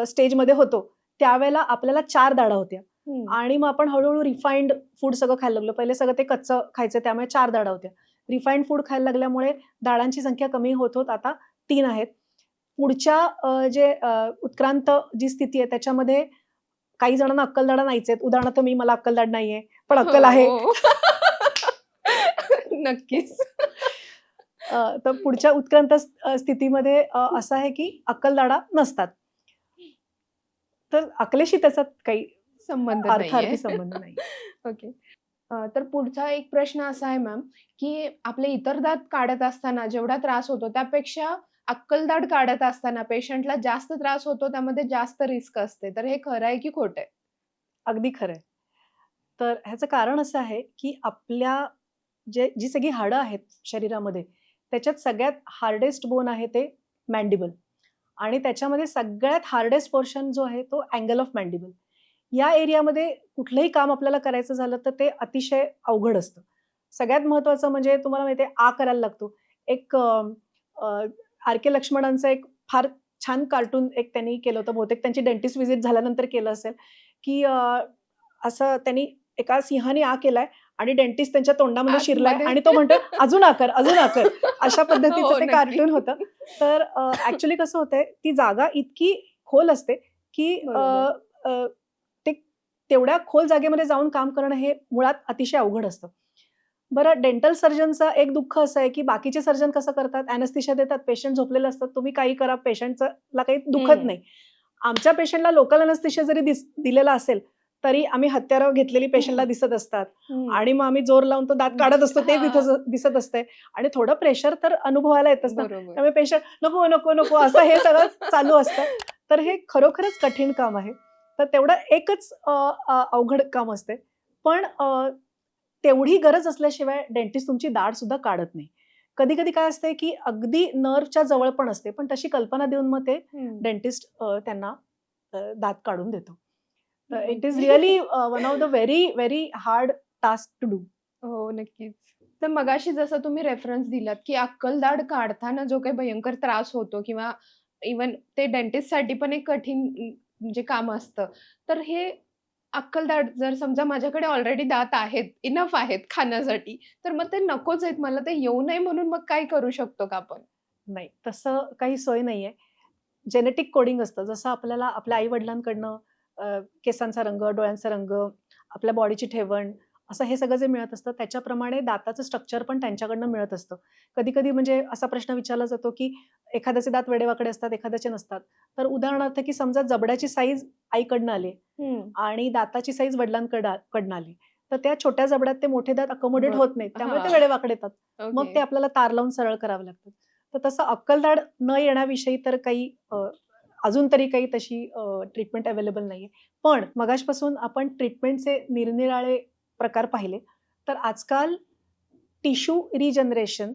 स्टेजमध्ये होतो, त्यावेळेला आपल्याला 4 दाढा होत्या हं. आणि मग आपण हळू रिफाइंड फूड सगळं खायला लागलो. पहिले सगळं ते कच्चं खायचं त्यामुळे 4 दाढा होत्या. रिफाइंड फूड खायला लागल्यामुळे दाढांची संख्या कमी होत आता 3 आहेत. पुढच्या उत्क्रांत जी स्थिती आहे त्याच्यामध्ये काही जणांना अक्कलदाढा नाहीच आहेत. उदाहरणार्थ मला अक्कलदाढ नाहीये, पण अक्कल आहे. हो. नक्कीच. तर पुढच्या उत्क्रांत स्थितीमध्ये असं आहे की अक्कलदाढा नसतात. तर अकलेशी त्याचा काही संबंध नाहीये. अर्थार्थी संबंध नाही. ओके. तर पुढचा एक प्रश्न असा आहे मॅम, की आपले इतर दात काढत असताना जेवढा त्रास होतो त्यापेक्षा अक्कलदाढ काढत असताना पेशंटला जास्त त्रास होतो, त्यामध्ये जास्त रिस्क असते. तर हे खरं आहे की खोटं आहे? अगदी खरं आहे. तर ह्याचं कारण असं आहे की आपल्या जी सगळी हाडं आहेत शरीरामध्ये, त्याच्यात सगळ्यात हार्डेस्ट बोन आहे ते मॅन्डिबल आणि त्याच्यामध्ये सगळ्यात हार्डेस्ट पोर्शन जो आहे तो अँगल ऑफ मॅन्डिबल. या एरियामध्ये कुठलंही काम आपल्याला करायचं झालं तर ते अतिशय अवघड असतं. सगळ्यात महत्त्वाचं म्हणजे तुम्हाला माहिती आहे करायला लागतो. एक आर.के. लक्ष्मणांचं एक फार छान कार्टून एक त्यांनी केलं होतं. बहुतेक त्यांची डेंटिस्ट व्हिजिट झाल्यानंतर केलं असेल, की असं त्यांनी एका सिंहाने केलाय आणि डेंटिस्ट त्यांच्या तोंडामध्ये शिरलाय आतमध्ये आणि तो म्हणतोय, "अजून कर, अजून कर." अशा पद्धतीचं हो, ते नक्की. कार्टून होतं. तर ॲक्चुअली कसं होतंय, ती जागा इतकी खोल असते, की बरोबर. अ, ते तेवढ्या खोल जागेमध्ये जाऊन काम करणं हे मुळात अतिशय अवघड असतं. बरं डेंटल सर्जनचं एक दुःख असं आहे, की बाकीचे सर्जन कसं करतात, अॅनेस्थेशिया देतात, पेशंट झोपलेलं असतं, तुम्ही काही करा, पेशंटला काही दुखत हं. नाही. आमच्या पेशंटला लोकल अॅनेस्थेशिया जरी दिलेला असेल, तरी आम्ही हत्यारं घेतलेली पेशंटला दिसत असतात हं. आणि मग आम्ही जोर लावून तो दात काढत असतो, ते हां. दिसत असतंय आणि थोडं प्रेशर तर अनुभवायला येतच ना. बरोबर. त्यामुळे पेशंट नको, नको, नको असं हे सगळं चालू असतं. तर हे खरोखरच कठीण काम आहे. तर तेवढं एकच अवघड काम असते. पण तेवढी गरज असल्याशिवाय डेंटिस्ट तुमची दाढ सुद्धा काढत नाही. कधी-कधी काय असतंय, की अगदी नर्व्हच्या जवळ पण असते. पण तशी कल्पना देऊन मग ते हं. डेंटिस्ट त्यांना दात काढून देतो. तर it is okay. Really one of the very, very hard task to do. हो, नक्कीच. तर मगाशी जसं तुम्ही रेफरन्स दिलात, की अक्कल दाढ काढताना जो काही भयंकर त्रास होतो किंवा इव्हन ते डेंटिस्टसाठी पण एक कठीण म्हणजे काम असतं. तर हे अक्कल-दाढ जर समजा माझ्याकडे ऑलरेडी दात आहेत, इनफ आहेत खाण्यासाठी, तर मग ते नकोच आहेत मला ते येऊ नये म्हणून मग काय करू शकतो का आपण? नाही, तसं काही सोय नाहीये. जेनेटिक कोडिंग असतं. जसं आपल्याला आपल्या आई-वडिलांकडनं केसांचा रंग, डोळ्यांचा रंग, आपल्या बॉडीची ठेवण असं हे सगळं जे मिळत असतं, त्याच्याप्रमाणे दाताचं स्ट्रक्चर पण त्यांच्याकडनं मिळत असतं. कधी-कधी म्हणजे असा प्रश्न विचारला जातो, की एखाद्याचे दात वेडेवाकडे असतात, एखाद्याचे नसतात. तर उदाहरणार्थ, की समजा जबड्याची साईज आईकडनं आली हं. आणि दाताची साईज कडनं आली. तर त्या छोट्या जबड्यात ते मोठे दात अकोमोडेट बरं. होत नाहीत. त्यामुळे ते हां. वेडेवाकडे येतात. मग ओके. ते आपल्याला तार लावून सरळ करावे लागतात. तर तसं अक्कलदाढ न येण्याविषयी तर काही अजून तरी काही तशी ट्रीटमेंट अवेलेबल नाहीये. पण मगाचपासून आपण ट्रीटमेंटचे निरनिराळे प्रकार पाहिले. तर आजकाल टिश्यू रिजनरेशन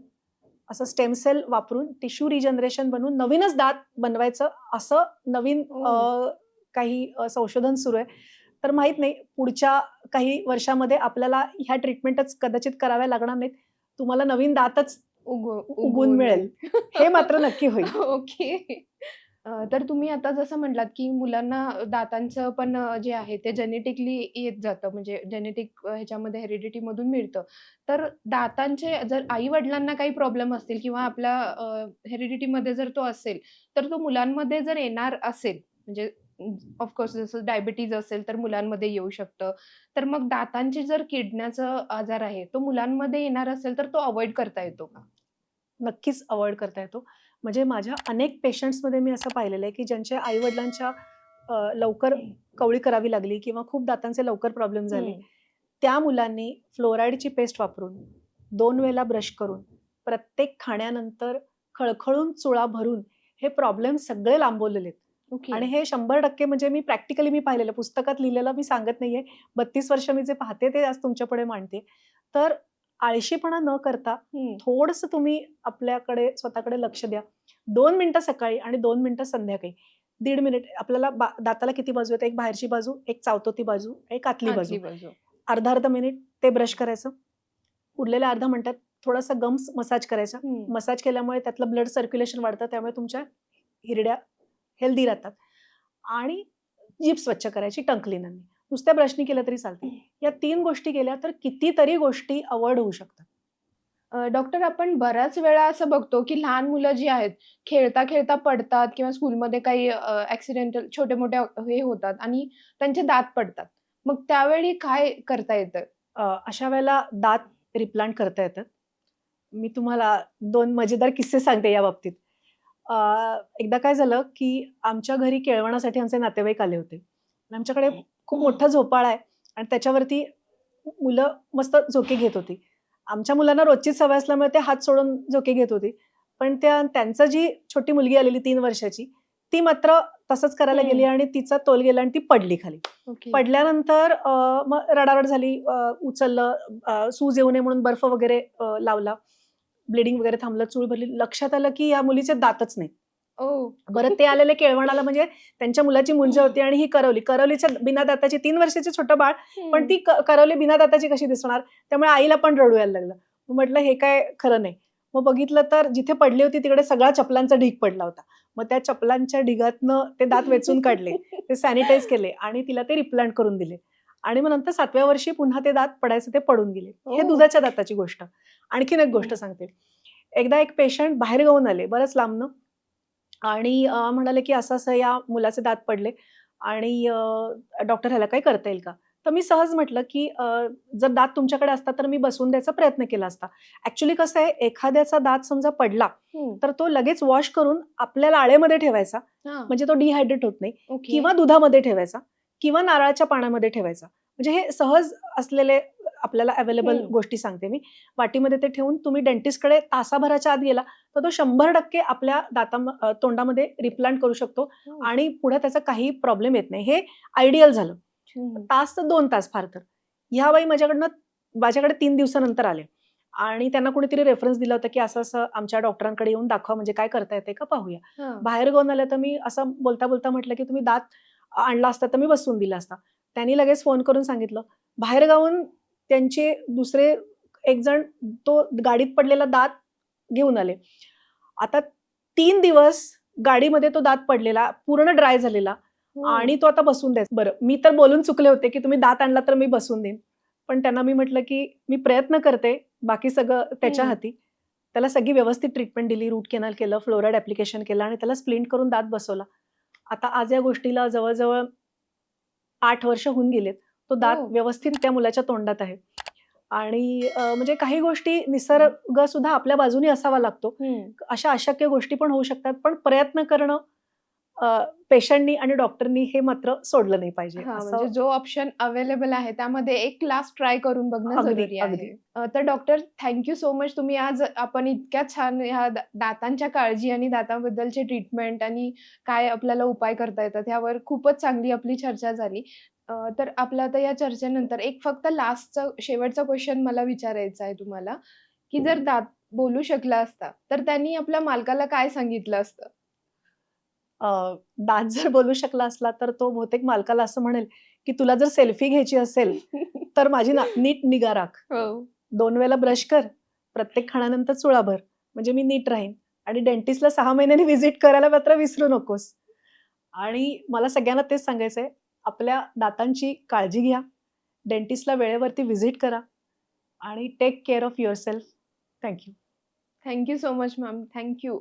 असं स्टेम सेल वापरून टिश्यू रिजनरेशन बनवून नवीनच दात बनवायचं असं नवीन ओह! काही संशोधन सुरू आहे. तर माहीत नाही पुढच्या काही वर्षामध्ये आपल्याला ह्या ट्रीटमेंटच कदाचित कराव्या लागणार नाहीत. तुम्हाला नवीन दातच उगवून उगवून मिळेल. येईल. हे मात्र नक्की होईल. ओके. तर तुम्ही आता जसं म्हटलात, की मुलांना दातांचं पण जे आहे ते जेनेटिकली येत जातं म्हणजे जेनेटिक ह्याच्यामध्ये हेरिडिटीमधून मिळतं. तर दातांचे जर आई-वडिलांना काही प्रॉब्लेम असतील किंवा आपल्या हेरिडिटीमध्ये जर तो असेल, तर तो मुलांमध्ये जर येणार असेल म्हणजे जसं डायबिटीज असेल तर मुलांमध्ये येऊ शकतं. तर मग दातांची जर किडण्याचा आजार आहे, तो मुलांमध्ये येणार असेल तर तो अव्हॉइड करता येतो का? नक्कीच अव्हॉइड करता येतो. म्हणजे माझ्या अनेक पेशंट्समध्ये मी असं पाहिलेलं आहे, की ज्यांच्या आई-वडिलांच्या लवकर कवळी करावी लागली किंवा खूप दातांचे लवकर प्रॉब्लेम झाले. हं. त्या मुलांनी फ्लोराईडची पेस्ट वापरून 2 वेळेला ब्रश करून, प्रत्येक खाण्यानंतर खळखळून चुळा भरून हे प्रॉब्लेम सगळे लांबवलेले आहेत. ओके. आणि हे 100% म्हणजे मी प्रॅक्टिकली पाहिलेलं, पुस्तकात लिहिलेलं मी सांगत नाहीये. 32 वर्ष मी जे पाहते ते आज तुमच्यापुढे मांडते. तर आळशीपणा न करता हं. थोडंसं तुम्ही आपल्याकडे स्वतःकडे लक्ष द्या. 2 मिनिटं सकाळी आणि 2 मिनिटं संध्याकाळी. 1.5 मिनिट आपल्याला दाताला किती बाजू आहेत? एक बाहेरची बाजू, एक चावतो बाजू, एक आतली बाजू. आतली बाजू. अर्धा-अर्धा मिनिट ते ब्रश करायचं. उरलेल्या अर्ध्या मिनिटात थोडासा गम्स मसाज करायचा. हं. मसाज केल्यामुळे त्यातलं ब्लड सर्क्युलेशन वाढतं. त्यामुळे तुमच्या हिरड्या हेल्दी राहतात. आणि जीभ स्वच्छ करायची टंग क्लीनरने. नुसत्या ब्रशनी केलं तरी चालतं. या 3 गोष्टी केल्या तर कितीतरी गोष्टी अव्हॉइड होऊ शकतात. डॉक्टर आपण बऱ्याच वेळा असं बघतो, की लहान मुलं जी आहेत, खेळता-खेळता पडतात किंवा स्कूलमध्ये काही ॲक्सिडेंटल छोटे-मोठे हे होतात आणि त्यांचे दात पडतात. मग त्यावेळी काय करता येतं? अशा वेळेला दात रिप्लांट करता येतात. मी तुम्हाला 2 मजेदार किस्से सांगते या बाबतीत. अ, एकदा काय झालं, की आमच्या घरी केळवणासाठी आमचे नातेवाईक आले होते. आणि आमच्याकडे खूप मोठा झोपाळा आहे आणि त्याच्यावरती मुलं मस्त झोके घेत होती. आमच्या मुलांना रोजचीच सवय असल्यामुळे ते हात सोडून झोके घेत होती. पण त्यांचं जी छोटी मुलगी आलेली 3 वर्षाची, ती मात्र तसंच करायला गेली हं. आणि तिचा तोल गेला आणि ती पडली खाली. ओके. पडल्यानंतर मग रडारड झाली. उचललं, सूज येऊ नये म्हणून बर्फ वगैरे लावला. ब्लिडिंग वगैरे थांबलं, चूळ भरली. लक्षात आलं की या मुलीचे दातच नाहीत. ओह! बरं ते आलेले केळवणाला म्हणजे त्यांच्या मुलाची मुंज होती आणि ही करवली. करवलीच्या बिना दाताची 3 वर्षाची छोटं बाळ, पण हं. ती करवली बिना दाताची कशी दिसणार? त्यामुळे आईला पण रडू यायला लागलं. मग म्हटलं हे काय खरं नाही. मग बघितलं तर जिथे पडली होती तिकडे सगळा चपलांचा ढीग पडला होता. मग त्या चपलांच्या ढिगातनं ते दात वेचून काढले. ते सॅनिटाईज केले आणि तिला ते रिप्लांट करून दिले. आणि मग नंतर 7व्या वर्षी पुन्हा ते दात पडायचे ते पडून गेले. हे ओह! दुधाच्या दाताची गोष्ट. आणखीन एक गोष्ट हं. सांगते. एकदा एक पेशंट बाहेरगावाहून आले, बरंच लांबनं आणि म्हणाले, की असं-असं या मुलाचे दात पडले आणि डॉक्टर ह्याला काही करता येईल का? तर मी सहज म्हटलं, की जर दात तुमच्याकडे असता तर मी बसवून द्यायचा प्रयत्न केला असता. ॲक्चुअली कसं आहे, एखाद्याचा दात समजा पडला, हं. तर तो लगेच वॉश करून आपल्या लाळेमध्ये ठेवायचा, हां. म्हणजे तो डिहायड्रेट होत नाही ओके. किंवा दुधामध्ये ठेवायचा किंवा नारळाच्या पाण्यामध्ये ठेवायचा. म्हणजे हे सहज असलेले आपल्याला अवेलेबल हं. गोष्टी सांगते मी. वाटीमध्ये ते ठेवून तुम्ही डेंटिस्टकडे तासाभराच्या आत गेला तर तो 100% आपल्या तोंडामध्ये रिप्लांट करू शकतो हं. आणि पुढे त्याचा काही प्रॉब्लेम येत नाही. हे आयडियल झालं. हं. तास तर 2 तास फार तर. ह्या बाई माझ्याकडे 3 दिवसानंतर आले आणि त्यांना कोणीतरी रेफरन्स दिला होता, की असं-असं आमच्या डॉक्टरांकडे येऊन दाखवा म्हणजे काय करता येतंय का पाहूया. हां. बाहेर गावाहून आल्या तर मी असं बोलता-बोलता म्हटलं, की तुम्ही दात आणला असता तर मी बसवून दिला असता. त्यांनी लगेच फोन करून सांगितलं. बाहेर गावाहून त्यांचे दुसरे एक जण तो गाडीत पडलेला दात घेऊन आले. आता 3 दिवस गाडीमध्ये तो दात पडलेला, पूर्ण ड्राय झालेला हो. आणि तो आता बसवून द्यायचा. बरं, मी तर बोलून चुकले होते, की तुम्ही दात आणला तर मी बसवून देईन. पण त्यांना मी म्हटलं, की मी प्रयत्न करते, बाकी सगळं त्याच्या हाती. त्याला सगळी व्यवस्थित ट्रीटमेंट दिली, रूट कॅनल केलं, फ्लोराईड ॲप्लिकेशन केलं आणि त्याला स्प्लिंट करून दात बसवला. आता आज या गोष्टीला जवळ-जवळ 8 वर्ष होऊन गेलेत. तो दात हो. व्यवस्थित त्या मुलाच्या तोंडात आहे. आणि म्हणजे काही गोष्टी निसर्ग सुद्धा आपल्या बाजूने असावा लागतो. अशा अशक्य गोष्टी पण होऊ शकतात, पण प्रयत्न करणं पेशंटनी आणि डॉक्टरनी हे मात्र सोडलं नाही पाहिजे. हां, असं म्हणजे जो ऑप्शन अवेलेबल आहे त्यामध्ये एक लास्ट ट्राय करून बघणं अगदी, जरुरी अगदी. आहे. तर doctor thank you so much. तुम्ही आज आपण इतक्या छान ह्या दातांच्या काळजी आणि दातांबद्दलची ट्रीटमेंट आणि काय आपल्याला उपाय करता येतात ह्यावर खूपच चांगली आपली चर्चा झाली. तर आपल्या आता या चर्चेनंतर एक फक्त लास्टचा शेवटचा क्वेशन मला विचारायचा आहे तुम्हाला, की जर दात बोलू शकला असता, तर त्यांनी आपल्या मालकाला काय सांगितलं असतं? दात जर बोलू शकला असला तर तो बहुतेक मालकाला असं म्हणेल, की तुला जर सेल्फी घ्यायची असेल, तर माझी नीट निगा राख. हो. 2 वेळेला ब्रश कर, प्रत्येक खाण्यानंतर चुळाभर, म्हणजे मी नीट राहीन. आणि डेंटिस्टला 6 महिन्यांनी व्हिजिट करायला मात्र विसरू नकोस. आणि मला सगळ्यांना तेच सांगायचंय, आपल्या दातांची काळजी घ्या, डेंटिस्टला वेळेवरती व्हिजिट करा आणि take care of yourself. Thank you. Thank you so much ma'am. Thank you.